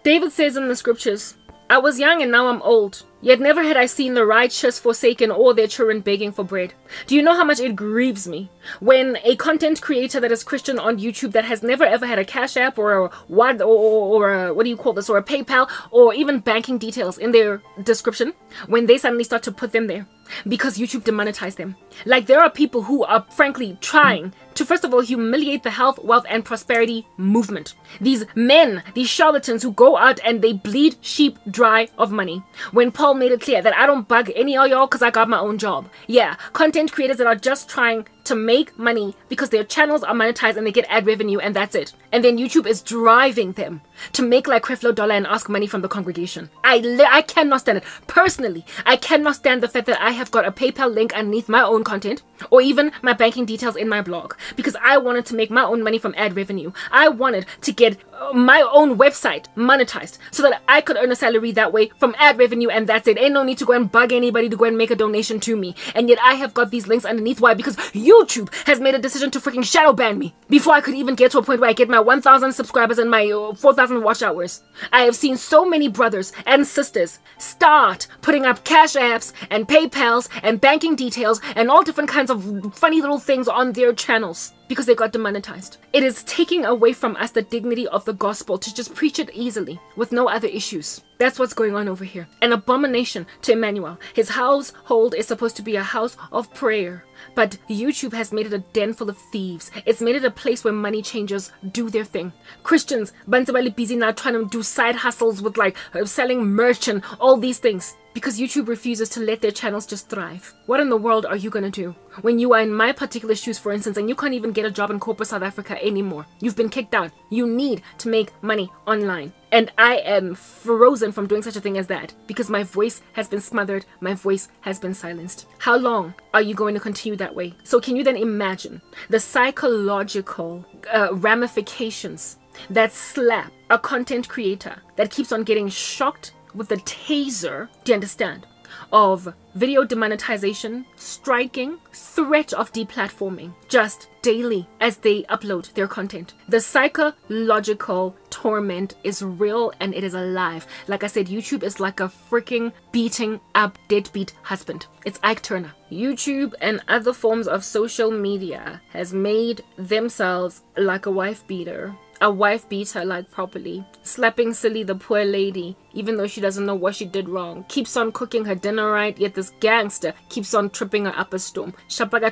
David says in the scriptures, I was young and now I'm old, yet never had I seen the righteous forsaken or their children begging for bread. Do you know how much it grieves me when a content creator that is Christian on YouTube that has never ever had a Cash App or what do you call this, or a PayPal or even banking details in their description, when they suddenly start to put them there because YouTube demonetized them? Like, there are people who are frankly trying to, first of all, humiliate the health, wealth, and prosperity movement. These men, these charlatans who go out and they bleed sheep dry of money. When Paul made it clear that I don't bug any of y'all because I got my own job. Yeah, content creators that are just trying to make money because their channels are monetized and they get ad revenue, and that's it. And then YouTube is driving them to make like Creflo Dollar and ask money from the congregation. I cannot stand it. Personally, I cannot stand the fact that I have got a PayPal link underneath my own content, or even my banking details in my blog, because I wanted to make my own money from ad revenue. I wanted to get my own website monetized so that I could earn a salary that way from ad revenue, and that's it. Ain't no need to go and bug anybody to go and make a donation to me. And yet I have got these links underneath. Why? Because YouTube has made a decision to freaking shadow ban me before I could even get to a point where I get my 1,000 subscribers and my 4,000 watch hours. I have seen so many brothers and sisters start putting up Cash Apps and PayPals and banking details and all different kinds of funny little things on their channels because they got demonetized. It is taking away from us the dignity of the gospel to just preach it easily with no other issues. That's what's going on over here. An abomination to Emmanuel. His household is supposed to be a house of prayer, but YouTube has made it a den full of thieves. It's made it a place where money changers do their thing. Christians, bantabali busy now trying to do side hustles with like selling merch and all these things, because YouTube refuses to let their channels just thrive. What in the world are you gonna do when you are in my particular shoes, for instance, and you can't even get a job in corporate South Africa anymore? You've been kicked out. You need to make money online. And I am frozen from doing such a thing as that because my voice has been smothered, my voice has been silenced. How long are you going to continue that way? So can you then imagine the psychological ramifications that slap a content creator that keeps on getting shocked with the taser, do you understand, of video demonetization, striking, threat of deplatforming, just daily as they upload their content? The psychological torment is real and it is alive. Like I said, YouTube is like a freaking beating up deadbeat husband. It's Ike Turner. YouTube and other forms of social media has made themselves like a wife beater. A wife beats her like properly, slapping silly the poor lady even though she doesn't know what she did wrong, keeps on cooking her dinner right, yet this gangster keeps on tripping her up a storm. That's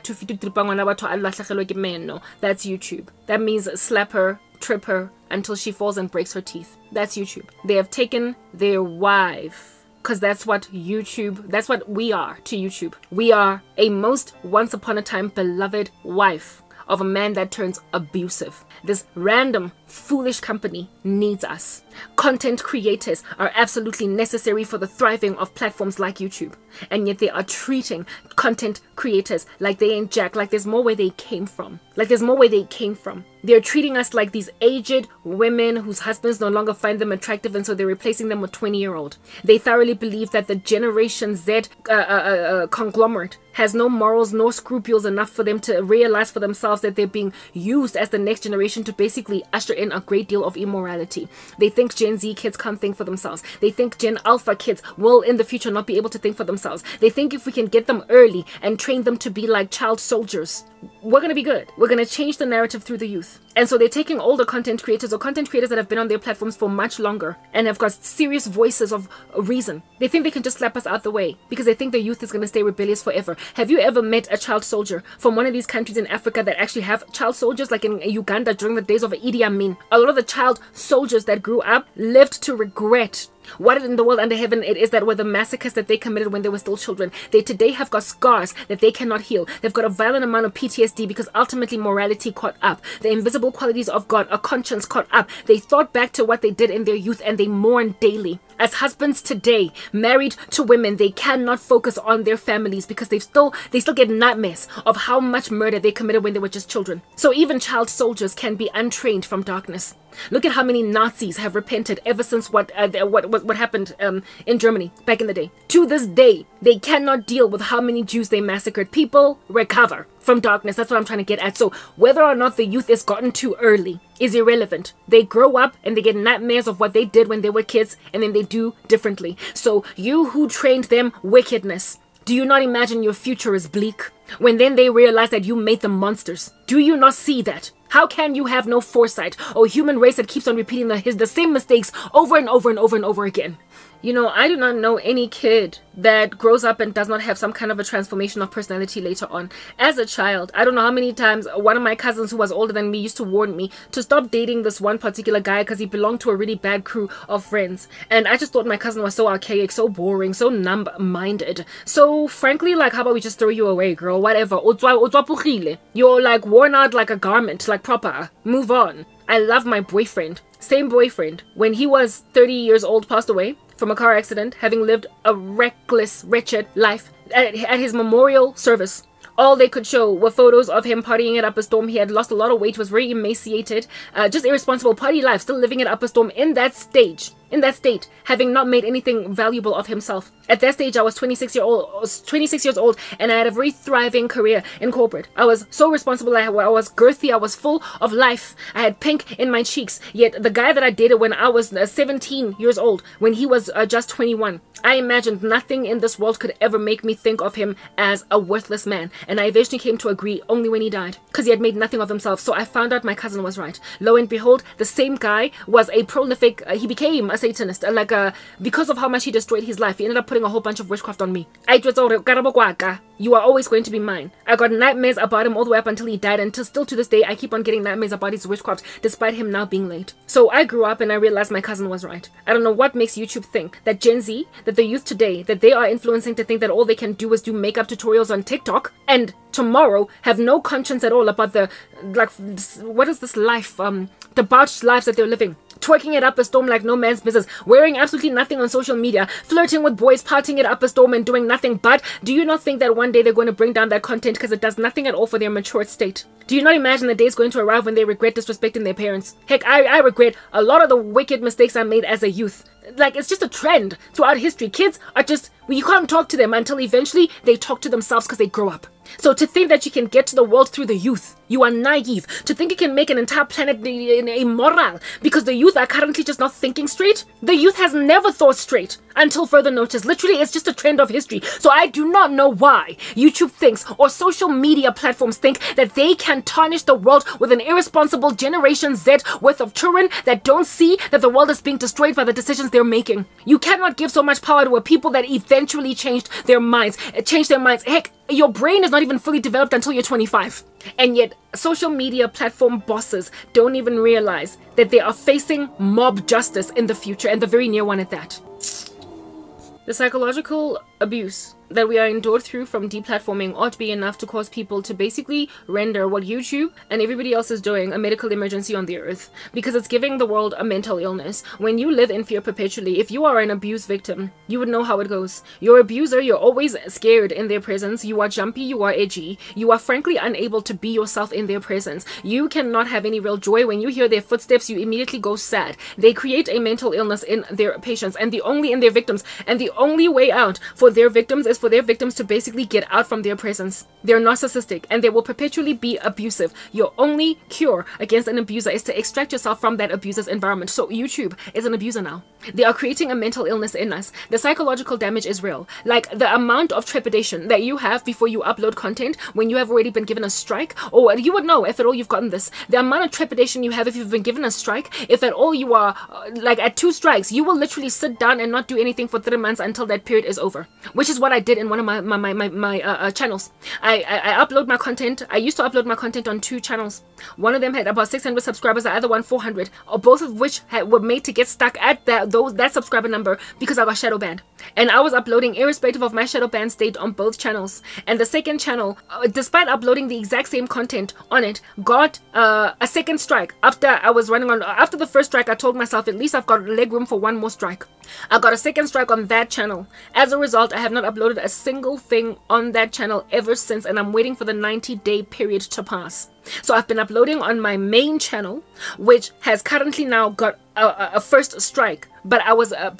YouTube. That means slap her, trip her, until she falls and breaks her teeth. That's YouTube. They have taken their wife. Because that's what we are to YouTube. We are a most once upon a time beloved wife of a man that turns abusive. This random, foolish company needs us. Content creators are absolutely necessary for the thriving of platforms like YouTube. And yet they are treating content creators like they ain't jack, like there's more where they came from. They're treating us like these aged women whose husbands no longer find them attractive, and so they're replacing them with 20-year-old. They thoroughly believe that the Generation Z conglomerate has no morals, no scruples enough for them to realize for themselves that they're being used as the next generation to basically usher in a great deal of immorality. They think Gen Z kids can't think for themselves. They think Gen Alpha kids will in the future not be able to think for themselves. They think if we can get them early and train them to be like child soldiers, we're going to be good. We're going to change the narrative through the youth. And so they're taking older content creators or content creators that have been on their platforms for much longer and have got serious voices of reason. They think they can just slap us out the way because they think the youth is going to stay rebellious forever. Have you ever met a child soldier from one of these countries in Africa that actually have child soldiers, like in Uganda during the days of Idi Amin? A lot of the child soldiers that grew up lived to regret what in the world under heaven it is that were the massacres that they committed when they were still children. They today have got scars that they cannot heal. They've got a violent amount of PTSD because ultimately morality caught up. The invisible qualities of God, a conscience caught up. They thought back to what they did in their youth and they mourn daily. As husbands today, married to women, they cannot focus on their families because they still get nightmares of how much murder they committed when they were just children. So even child soldiers can be untrained from darkness. Look at how many Nazis have repented ever since what happened in Germany back in the day. To this day, they cannot deal with how many Jews they massacred. People recover from darkness. That's what I'm trying to get at. So whether or not the youth is gotten too early is irrelevant. They grow up and they get nightmares of what they did when they were kids, and then they do differently. So you who trained them wickedness, do you not imagine your future is bleak when then they realize that you made them monsters? Do you not see that? How can you have no foresight or human race that keeps on repeating the same mistakes over and over and over and over again? You know, I do not know any kid that grows up and does not have some kind of a transformation of personality later on. As a child, I don't know how many times one of my cousins who was older than me used to warn me to stop dating this one particular guy because he belonged to a really bad crew of friends. And I just thought my cousin was so archaic, so boring, so numb-minded. So frankly, like, how about we just throw you away, girl? Whatever. You're like worn out like a garment, like proper. Move on. I love my boyfriend. Same boyfriend. When he was 30 years old, passed away from a car accident, having lived a reckless, wretched life. At his memorial service, all they could show were photos of him partying at Upper Storm. He had lost a lot of weight, was very emaciated, just irresponsible party life, still living at Upper Storm in that state, having not made anything valuable of himself. At that stage, I was 26 years old, and I had a very thriving career in corporate. I was so responsible. I was girthy. I was full of life. I had pink in my cheeks. Yet the guy that I dated when I was 17 years old, when he was just 21, I imagined nothing in this world could ever make me think of him as a worthless man. And I eventually came to agree only when he died, because he had made nothing of himself. So I found out my cousin was right. Lo and behold, the same guy was a prolific, he became a Satanist. Because of how much he destroyed his life, he ended up putting a whole bunch of witchcraft on me. You are always going to be mine. I got nightmares about him all the way up until he died, and still to this day, I keep on getting nightmares about his witchcraft, despite him now being late. So I grew up and I realized my cousin was right. I don't know what makes YouTube think that Gen Z, that the youth today, that they are influencing to think that all they can do is do makeup tutorials on TikTok, and tomorrow have no conscience at all about the, what is this life, debauched lives that they're living. Twerking it up a storm like no man's business, wearing absolutely nothing on social media, flirting with boys, partying it up a storm and doing nothing but. Do you not think that one day they're going to bring down that content because it does nothing at all for their mature state? Do you not imagine the day is going to arrive when they regret disrespecting their parents? Heck, I regret a lot of the wicked mistakes I made as a youth. Like, it's just a trend throughout history. Kids are just, you can't talk to them until eventually they talk to themselves because they grow up. So to think that you can get to the world through the youth, you are naive. To think you can make an entire planet immoral because the youth are currently just not thinking straight. The youth has never thought straight until further notice. Literally, it's just a trend of history. So I do not know why YouTube thinks, or social media platforms think, that they can tarnish the world with an irresponsible Generation Z worth of children that don't see that the world is being destroyed by the decisions they're making. You cannot give so much power to a people that eventually changed their minds. Heck, your brain is not even fully developed until you're 25. And yet, social media platform bosses don't even realize that they are facing mob justice in the future, and the very near one at that. The psychological abuse that we are endured through from deplatforming ought to be enough to cause people to basically render what YouTube and everybody else is doing a medical emergency on the earth, because it's giving the world a mental illness. When you live in fear perpetually, if you are an abuse victim, you would know how it goes. Your abuser, you're always scared in their presence. You are jumpy, you are edgy, you are frankly unable to be yourself in their presence. You cannot have any real joy. When you hear their footsteps, you immediately go sad. They create a mental illness in their patients and in their victims, and the only way out for their victims is for their victims to basically get out from their presence. They're narcissistic and they will perpetually be abusive. Your only cure against an abuser is to extract yourself from that abuser's environment. So YouTube is an abuser now. They are creating a mental illness in us. The psychological damage is real. Like the amount of trepidation that you have before you upload content when you have already been given a strike, or you would know if at all you've gotten this. The amount of trepidation you have if you've been given a strike, if at all you are like at 2 strikes, you will literally sit down and not do anything for 3 months until that period is over, which is what I did in one of my channels. I upload my content. I used to upload my content on 2 channels. One of them had about 600 subscribers, the other one 400, or both of which were made to get stuck at that subscriber number because I got shadow banned. And I was uploading irrespective of my shadow ban state on both channels. And the second channel, despite uploading the exact same content on it, got a second strike after I was running on. After the first strike, I told myself at least I've got leg room for one more strike. I got a second strike on that channel. As a result, I have not uploaded a single thing on that channel ever since, and I'm waiting for the 90-day period to pass. So I've been uploading on my main channel, which has currently now got a first strike, but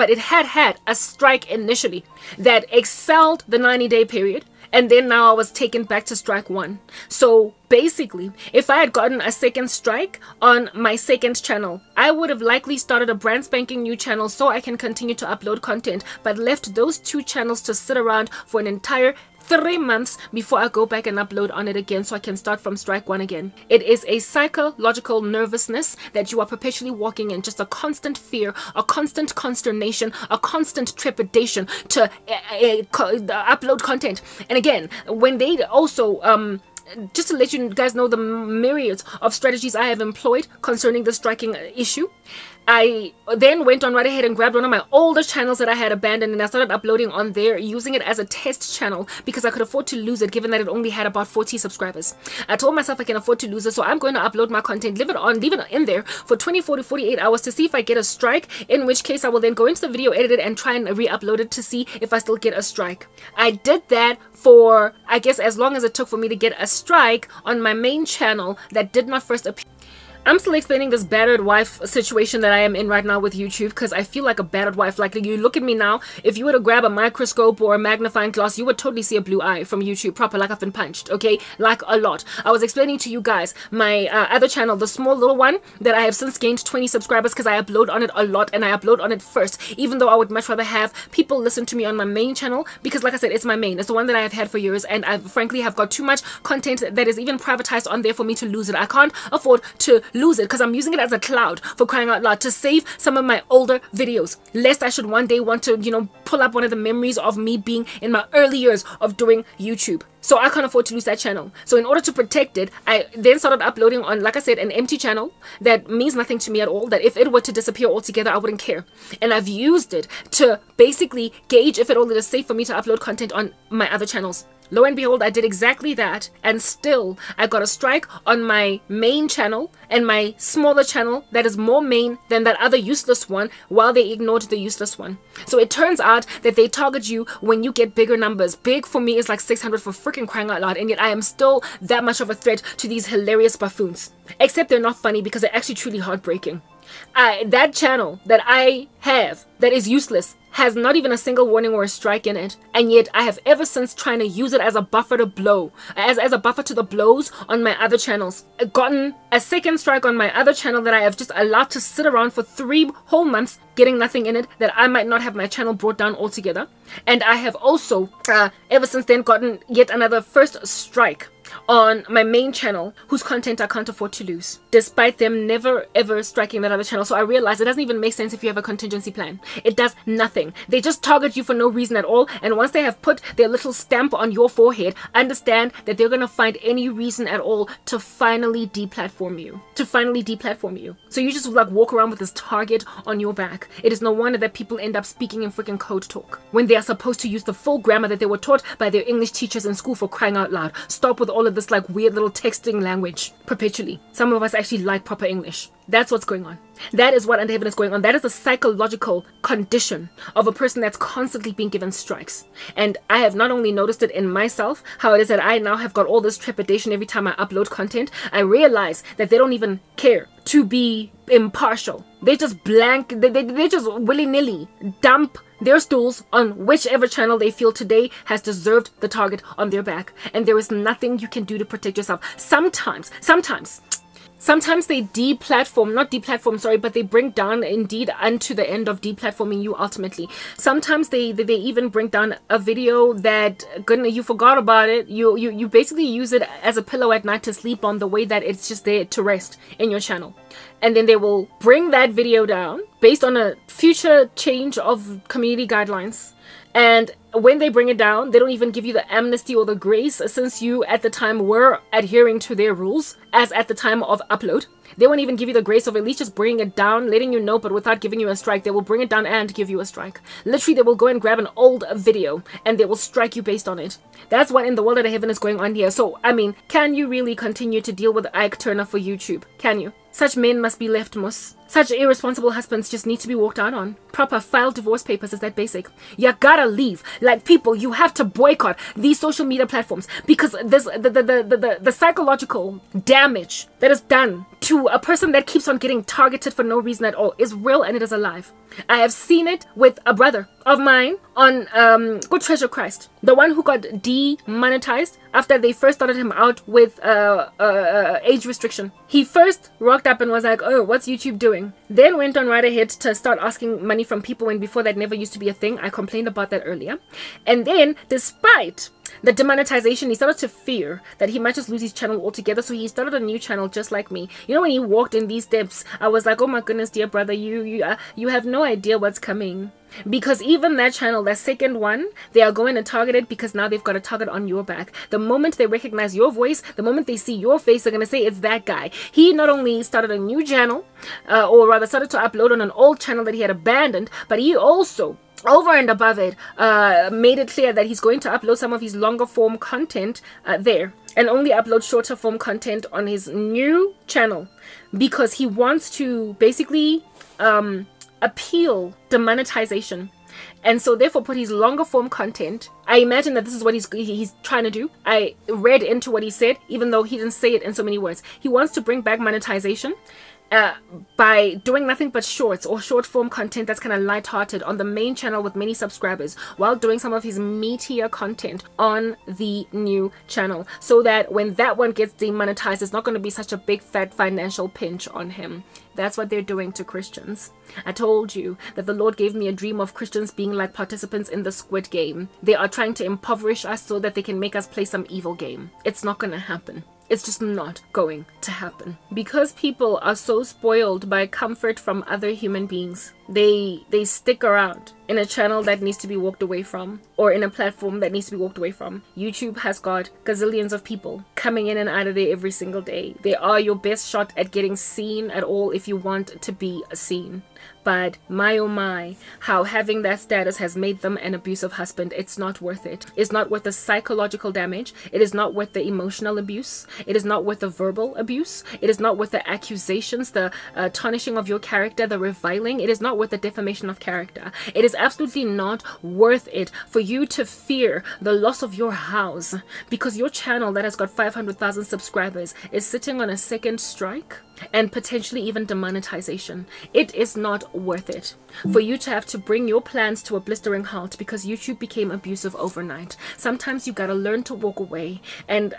it had a strike initially that excelled the 90-day period, and then now I was taken back to strike 1. So basically, if I had gotten a second strike on my second channel, I would have likely started a brand spanking new channel so I can continue to upload content, but left those 2 channels to sit around for an entire 3 months before I go back and upload on it again so I can start from strike 1 again. It is a psychological nervousness that you are perpetually walking in, just a constant fear, a constant consternation, a constant trepidation to upload content. And again, when they also just to let you guys know the myriads of strategies I have employed concerning the striking issue, I then went on right ahead and grabbed one of my older channels that I had abandoned, and I started uploading on there, using it as a test channel because I could afford to lose it given that it only had about 40 subscribers. I told myself I can afford to lose it, so I'm going to upload my content, leave it in there for 24 to 48 hours to see if I get a strike, in which case I will then go into the video, edit it, and try and re-upload it to see if I still get a strike. I did that for, I guess, as long as it took for me to get a strike on my main channel that did not first appear. I'm still explaining this battered wife situation that I am in right now with YouTube because I feel like a battered wife. Like, you look at me now, if you were to grab a microscope or a magnifying glass, you would totally see a blue eye from YouTube, proper, like I've been punched, okay? Like a lot. I was explaining to you guys my other channel, the small little one that I have since gained 20 subscribers because I upload on it a lot and I upload on it first, even though I would much rather have people listen to me on my main channel because, like I said, it's my main. It's the one that I have had for years, and I frankly have got too much content that is even privatized on there for me to lose it. I can't afford to lose it because I'm using it as a cloud, for crying out loud, to save some of my older videos, lest I should one day want to, you know, pull up one of the memories of me being in my early years of doing YouTube. So I can't afford to lose that channel. So in order to protect it, I then started uploading on, like I said, an empty channel that means nothing to me at all, that if it were to disappear altogether, I wouldn't care. And I've used it to basically gauge if at all it is safe for me to upload content on my other channels. Lo and behold, I did exactly that, and still I got a strike on my main channel and my smaller channel that is more main than that other useless one, while they ignored the useless one. So it turns out that they target you when you get bigger numbers. Big for me is like 600, for freaking crying out loud, and yet I am still that much of a threat to these hilarious buffoons. Except they're not funny because they're actually truly heartbreaking. That channel that I have that is useless has not even a single warning or a strike in it, and yet I have ever since trying to use it as a buffer to blow, as a buffer to the blows on my other channels. I've gotten a second strike on my other channel that I have just allowed to sit around for 3 whole months, getting nothing in it, that I might not have my channel brought down altogether. And I have also ever since then gotten yet another first strike on my main channel whose content I can't afford to lose, despite them never ever striking that other channel. So I realized it doesn't even make sense if you have a contingency plan. It does nothing. They just target you for no reason at all, and once they have put their little stamp on your forehead, understand that they're gonna find any reason at all to finally deplatform you. So you just like walk around with this target on your back. It is no wonder that people end up speaking in freaking code talk when they are supposed to use the full grammar that they were taught by their English teachers in school, for crying out loud. Stop with all of this like weird little texting language perpetually. Some of us actually like proper English. That's what's going on. That is what under heaven is going on. That is the psychological condition of a person that's constantly being given strikes. And I have not only noticed it in myself, how it is that I now have got all this trepidation every time I upload content. I realize that they don't even care to be impartial. They just they just willy-nilly dump their stools on whichever channel they feel today has deserved the target on their back. And there is nothing you can do to protect yourself. Sometimes they but they bring down indeed unto the end of deplatforming you ultimately. Sometimes they even bring down a video that you forgot about it. You basically use it as a pillow at night to sleep on, the way that it's just there to rest in your channel. And then they will bring that video down based on a future change of community guidelines. And when they bring it down, they don't even give you the amnesty or the grace, since you at the time were adhering to their rules as at the time of upload. They won't even give you the grace of at least just bringing it down, letting you know, but without giving you a strike. They will bring it down and give you a strike. Literally, they will go and grab an old video and they will strike you based on it. That's what in the world of heaven is going on here. So, I mean, can you really continue to deal with Ike Turner for YouTube? Can you? Such men must be left, Mus. Such irresponsible husbands just need to be walked out on. Proper filed divorce papers is that basic. You gotta leave. Like, people, you have to boycott these social media platforms, because this the psychological damage that is done to a person that keeps on getting targeted for no reason at all is real, and it is alive. I have seen it with a brother of mine on Good Treasure Christ, the one who got demonetized after they first started him out with age restriction. He first rocked up and was like, oh, what's YouTube doing? Then went on right ahead to start asking money from people, when before that never used to be a thing. I complained about that earlier. And then, despite the demonetization, he started to fear that he might just lose his channel altogether, so he started a new channel just like me. You know, when he walked in these steps, I was like, oh my goodness, dear brother, you have no idea what's coming. Because even that channel, that second one, they are going to target it, because now they've got a target on your back. The moment they recognize your voice, the moment they see your face, they're going to say it's that guy. He not only started a new channel, or rather started to upload on an old channel that he had abandoned, but he also, over and above it, made it clear that he's going to upload some of his longer form content there, and only upload shorter form content on his new channel, because he wants to basically appeal demonetization. And so therefore put his longer form content. I imagine that this is what he's trying to do. I read into what he said, even though he didn't say it in so many words. He wants to bring back monetization by doing nothing but shorts or short form content that's kind of lighthearted on the main channel with many subscribers, while doing some of his meatier content on the new channel, so that when that one gets demonetized, it's not going to be such a big fat financial pinch on him. That's what they're doing to Christians. I told you that the Lord gave me a dream of Christians being like participants in the Squid Game. They are trying to impoverish us so that they can make us play some evil game. It's not going to happen. It's just not going to happen. Because people are so spoiled by comfort from other human beings, they stick around in a channel that needs to be walked away from, or in a platform that needs to be walked away from. YouTube has got gazillions of people coming in and out of there every single day. They are your best shot at getting seen at all if you want to be seen. But my oh my, how having that status has made them an abusive husband. It's not worth it. It's not worth the psychological damage. It is not worth the emotional abuse. It is not worth the verbal abuse. It is not worth the accusations, the tarnishing of your character, the reviling. It is not worth the defamation of character. It is absolutely not worth it for you to fear the loss of your house because your channel that has got 500,000 subscribers is sitting on a second strike and potentially even demonetization. It is not worth it for you to have to bring your plans to a blistering halt because YouTube became abusive overnight. Sometimes you gotta learn to walk away and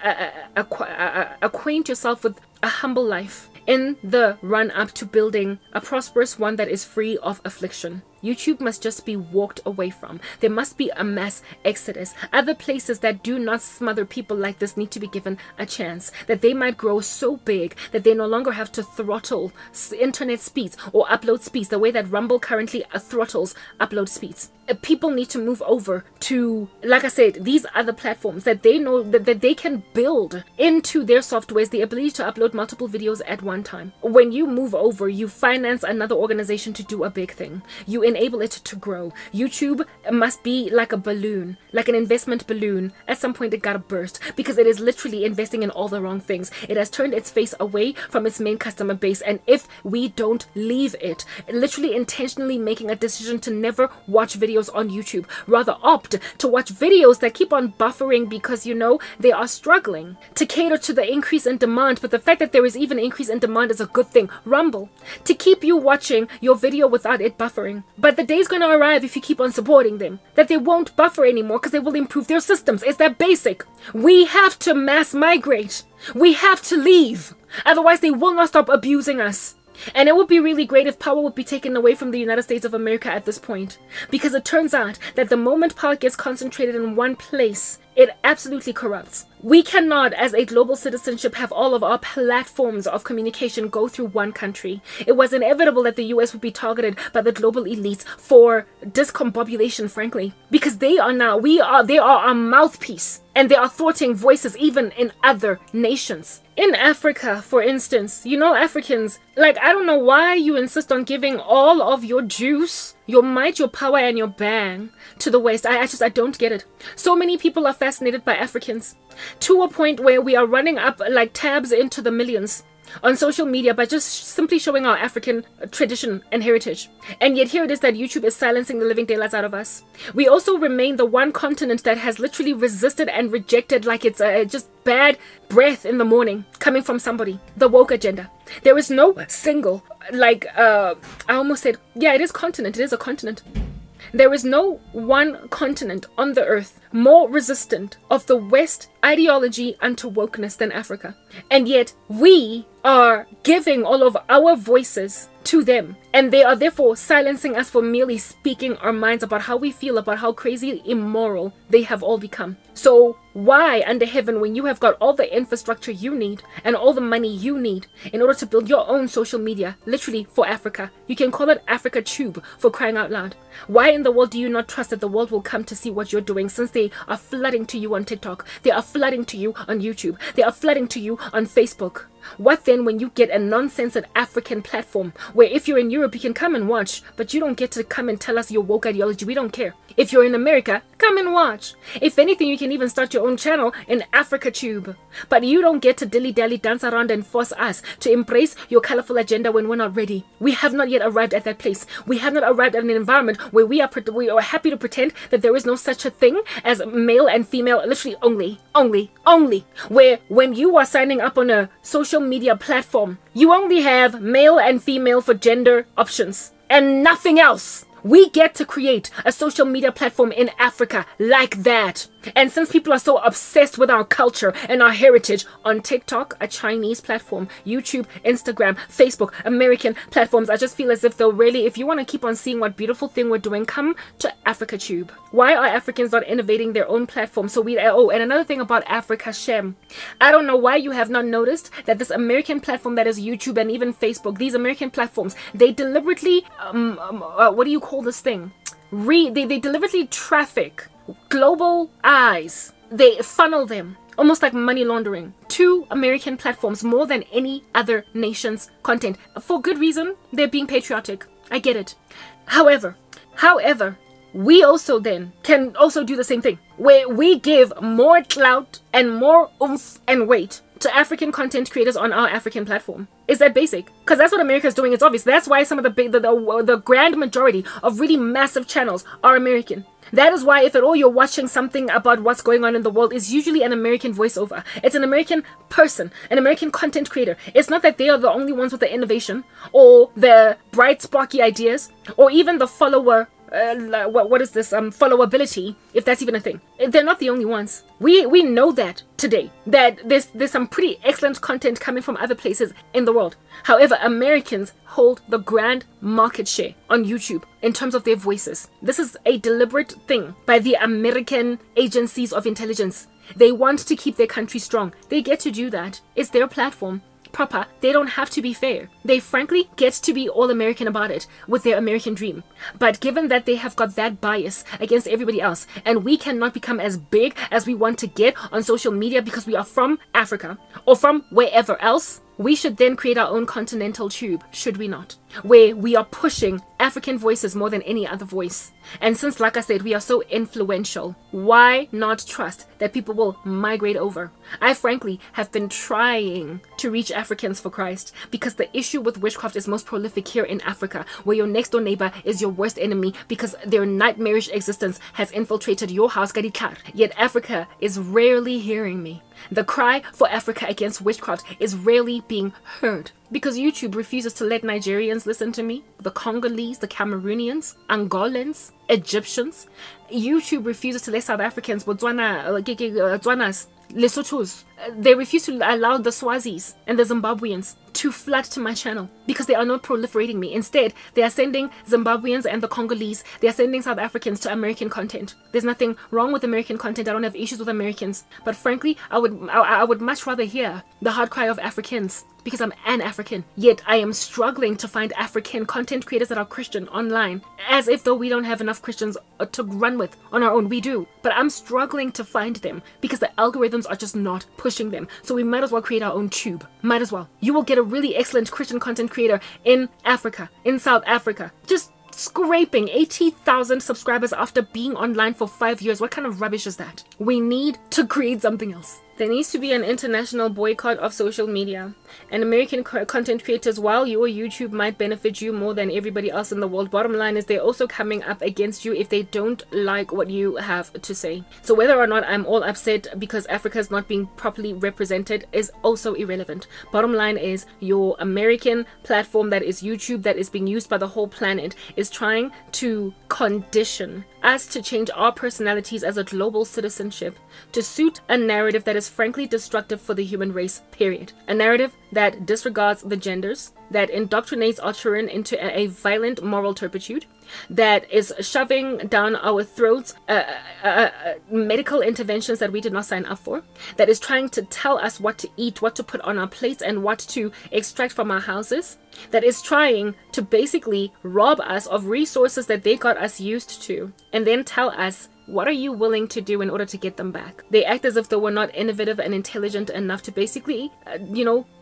acquaint yourself with a humble life in the run up to building a prosperous one that is free of affliction. YouTube must just be walked away from. There must be a mass exodus. Other places that do not smother people like this need to be given a chance, that they might grow so big that they no longer have to throttle internet speeds or upload speeds the way that Rumble currently throttles upload speeds. People need to move over to, like I said, these other platforms that they know that they can build into their softwares the ability to upload multiple videos at one time. When you move over, you finance another organization to do a big thing. You enable it to grow. YouTube must be like a balloon, like an investment balloon. At some point it gotta burst, because it is literally investing in all the wrong things. It has turned its face away from its main customer base, and if we don't leave it, literally intentionally making a decision to never watch videos on YouTube, rather opt to watch videos that keep on buffering because, you know, they are struggling to cater to the increase in demand. But the fact that there is even increase in demand is a good thing. Rumble, to keep you watching your video without it buffering. But the day's gonna arrive, if you keep on supporting them, that they won't buffer anymore because they will improve their systems. It's that basic. We have to mass migrate. We have to leave. Otherwise they will not stop abusing us. And it would be really great if power would be taken away from the United States of America at this point. Because it turns out that the moment power gets concentrated in one place, it absolutely corrupts. We cannot, as a global citizenship, have all of our platforms of communication go through one country. It was inevitable that the US would be targeted by the global elites for discombobulation, frankly. Because they are our mouthpiece. And they are thwarting voices even in other nations. In Africa, for instance, you know, Africans, like, I don't know why you insist on giving all of your juice, your might, your power, and your bang to the West. I don't get it. So many people are fascinated by Africans, to a point where we are running up like tabs into the millions on social media by just simply showing our African tradition and heritage. And yet here it is that YouTube is silencing the living daylights out of us. We also remain the one continent that has literally resisted and rejected, like it's just bad breath in the morning coming from somebody, the woke agenda. There is no single, like, I almost said, yeah, it is continent. It is a continent. There is no one continent on the earth more resistant of the West ideology unto wokeness than Africa. And yet we are giving all of our voices to them, and they are therefore silencing us for merely speaking our minds about how we feel about how crazy immoral they have all become. So why under heaven, when you have got all the infrastructure you need and all the money you need in order to build your own social media, literally for Africa, you can call it Africa Tube, for crying out loud, why in the world do you not trust that the world will come to see what you're doing, since they are flooding to you on TikTok, they are flooding to you on YouTube, they are flooding to you on Facebook? What then when you get a non-censored African platform where if you're in Europe you can come and watch, but you don't get to come and tell us your woke ideology? We don't care. If you're in America, come and watch. If anything, you can even start your own channel in Africa Tube. But you don't get to dilly-dally, dance around and force us to embrace your colorful agenda when we're not ready. We have not yet arrived at that place. We have not arrived at an environment where we are happy to pretend that there is no such a thing as male and female, literally only. Where when you are signing up on a social media platform, you only have male and female for gender options and nothing else. We get to create a social media platform in Africa like that. And since people are so obsessed with our culture and our heritage, on TikTok, a Chinese platform, YouTube, Instagram, Facebook, American platforms, I just feel as if they'll really, if you want to keep on seeing what beautiful thing we're doing, come to Africa Tube. Why are Africans not innovating their own platform? And another thing about Africa Shem, I don't know why you have not noticed that this American platform that is YouTube and even Facebook, these American platforms, they deliberately, what do you call this thing? They deliberately traffic global eyes. They funnel them, almost like money laundering, to American platforms more than any other nation's content. For good reason, they're being patriotic. I get it. However, we also then can also do the same thing, where we give more clout and more oomph and weight to African content creators on our African platform. Is that basic? Because that's what America's doing. It's obvious. That's why some of the grand majority of really massive channels are American. That is why, if at all you're watching something about what's going on in the world, is usually an American voiceover. It's an American person, an American content creator. It's not that they are the only ones with the innovation or the bright, sparky ideas or even the follower what is this, followability, if that's even a thing. They're not the only ones. We know that today, that there's some pretty excellent content coming from other places in the world. However, Americans hold the grand market share on YouTube in terms of their voices. This is a deliberate thing by the American agencies of intelligence. They want to keep their country strong. They get to do that. It's their platform. Proper. They don't have to be fair. They frankly get to be all American about it with their American dream. But given that they have got that bias against everybody else, and we cannot become as big as we want to get on social media because we are from Africa or from wherever else, we should then create our own continental tube, should we not? Where we are pushing African voices more than any other voice. And since, like I said, we are so influential, why not trust that people will migrate over? I frankly have been trying to reach Africans for Christ because the issue with witchcraft is most prolific here in Africa, where your next door neighbor is your worst enemy because their nightmarish existence has infiltrated your house, Gadikar. Yet Africa is rarely hearing me. The cry for Africa against witchcraft is rarely being heard because YouTube refuses to let Nigerians listen to me, the Congolese, the Cameroonians, Angolans, Egyptians. YouTube refuses to let South Africans, Botswanas, Lesothos. They refuse to allow the Swazis and the Zimbabweans to flood to my channel because they are not proliferating me. Instead, they are sending Zimbabweans and the Congolese, they are sending South Africans to American content. There's nothing wrong with American content. I don't have issues with Americans. But frankly, I would much rather hear the hard cry of Africans because I'm an African. Yet I am struggling to find African content creators that are Christian online, as if though we don't have enough Christians to run with on our own. We do. But I'm struggling to find them because the algorithms are just not pushing them. So we might as well create our own tube. Might as well. You will get a really excellent Christian content creator in Africa, in South Africa. Just scraping 80,000 subscribers after being online for 5 years. What kind of rubbish is that? We need to create something else. There needs to be an international boycott of social media. And American content creators, while your YouTube might benefit you more than everybody else in the world, bottom line is they're also coming up against you if they don't like what you have to say. So whether or not I'm all upset because Africa is not being properly represented is also irrelevant. Bottom line is your American platform, that is YouTube, that is being used by the whole planet, is trying to condition us to change our personalities as a global citizenship to suit a narrative that is frankly destructive for the human race, period. A narrative that disregards the genders, that indoctrinates our children into a violent moral turpitude, that is shoving down our throats medical interventions that we did not sign up for, that is trying to tell us what to eat, what to put on our plates, and what to extract from our houses, that is trying to basically rob us of resources that they got us used to, and then tell us, what are you willing to do in order to get them back? They act as if they were not innovative and intelligent enough to basically,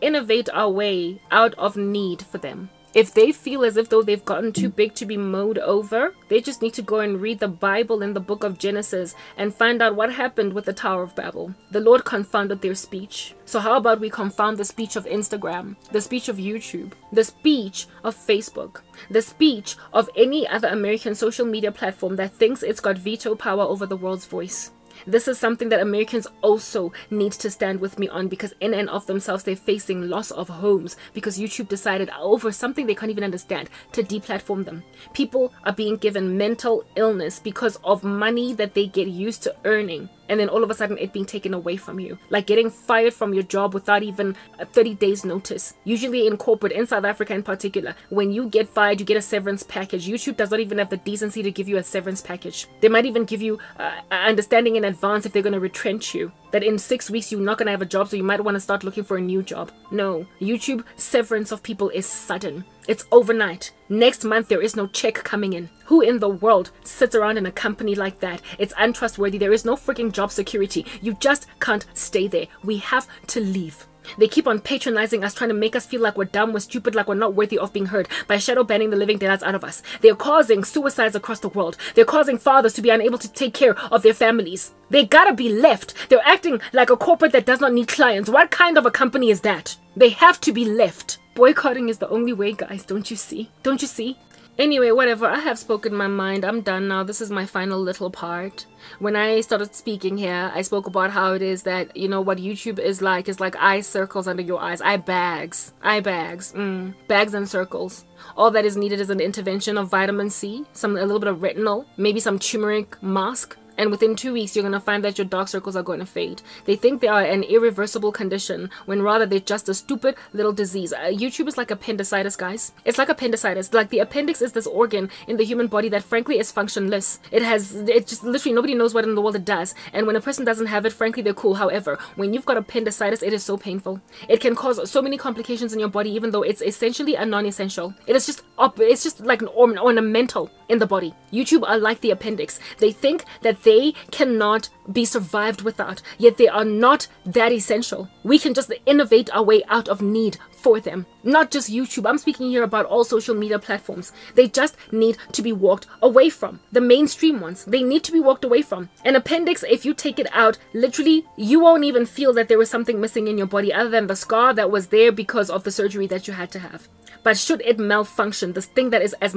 innovate our way out of need for them. If they feel as if though they've gotten too big to be mowed over, they just need to go and read the Bible in the book of Genesis and find out what happened with the Tower of Babel. The Lord confounded their speech. So how about we confound the speech of Instagram, the speech of YouTube, the speech of Facebook, the speech of any other American social media platform that thinks it's got veto power over the world's voice? This is something that Americans also need to stand with me on, because in and of themselves they're facing loss of homes because YouTube decided over something they can't even understand to deplatform them. People are being given mental illness because of money that they get used to earning, and then all of a sudden it being taken away from you. Like getting fired from your job without even a 30 days notice. Usually in corporate, in South Africa in particular, when you get fired, you get a severance package. YouTube does not even have the decency to give you a severance package. They might even give you understanding in advance if they're going to retrench you, that in 6 weeks you're not going to have a job, so you might want to start looking for a new job. No, YouTube severance of people is sudden. It's overnight. Next month there is no check coming in. Who in the world sits around in a company like that? It's untrustworthy. There is no freaking job security. You just can't stay there. We have to leave. They keep on patronizing us, trying to make us feel like we're dumb, we're stupid, like we're not worthy of being heard by shadow banning the living daylights out of us. They're causing suicides across the world. They're causing fathers to be unable to take care of their families. They gotta be left. They're acting like a corporate that does not need clients. What kind of a company is that? They have to be left. Boycotting is the only way, guys. Don't you see? Don't you see? Anyway, whatever. I have spoken my mind. I'm done now. This is my final little part. When I started speaking here, I spoke about how it is that, you know, what YouTube is like eye circles under your eyes. Eye bags. Bags and circles. All that is needed is an intervention of vitamin C, a little bit of retinol, maybe some turmeric mask. And within 2 weeks, you're going to find that your dark circles are going to fade. They think they are an irreversible condition, when rather they're just a stupid little disease. YouTube is like appendicitis, guys. It's like appendicitis. Like, the appendix is this organ in the human body that, frankly, is functionless. It just literally, nobody knows what in the world it does. And when a person doesn't have it, frankly, they're cool. However, when you've got appendicitis, it is so painful. It can cause so many complications in your body, even though it's essentially a non-essential. It's just like an ornamental in the body. YouTube are like the appendix. They think that they cannot be survived without, yet they are not that essential. We can just innovate our way out of need for them. Not just YouTube. I'm speaking here about all social media platforms. They just need to be walked away from. The mainstream ones, they need to be walked away from. An appendix, if you take it out, literally, you won't even feel that there was something missing in your body other than the scar that was there because of the surgery that you had to have. But should it malfunction, this thing that is as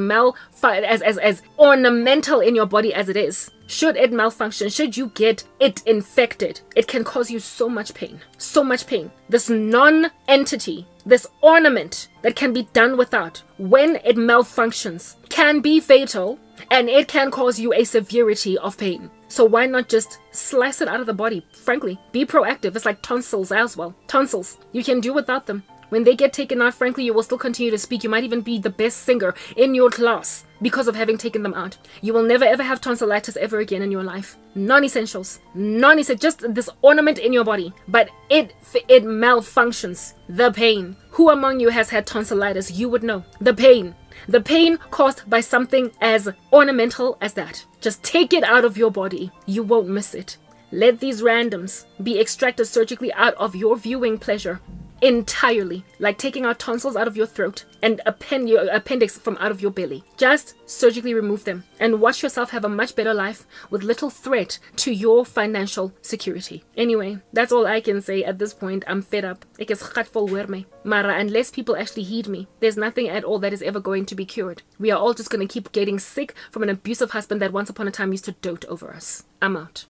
ornamental in your body as it is, should it malfunction, should you get it infected, it can cause you so much pain. So much pain. This non-entity, this ornament that can be done without, when it malfunctions, can be fatal, and it can cause you a severity of pain. So why not just slice it out of the body? Frankly, be proactive. It's like tonsils as well. Tonsils, you can do without them. When they get taken out, frankly, you will still continue to speak. You might even be the best singer in your class because of having taken them out. You will never ever have tonsillitis ever again in your life. Non-essentials. Non-essentials. Just this ornament in your body. But it malfunctions. The pain. Who among you has had tonsillitis? You would know. The pain. The pain caused by something as ornamental as that. Just take it out of your body. You won't miss it. Let these randoms be extracted surgically out of your viewing pleasure. Entirely, like taking out tonsils out of your throat and your appendix from out of your belly. Just surgically remove them and watch yourself have a much better life with little threat to your financial security. Anyway, that's all I can say at this point. I'm fed up. Ek is gatvol hoor my. Mara, unless people actually heed me, there's nothing at all that is ever going to be cured. We are all just going to keep getting sick from an abusive husband that once upon a time used to dote over us. I'm out.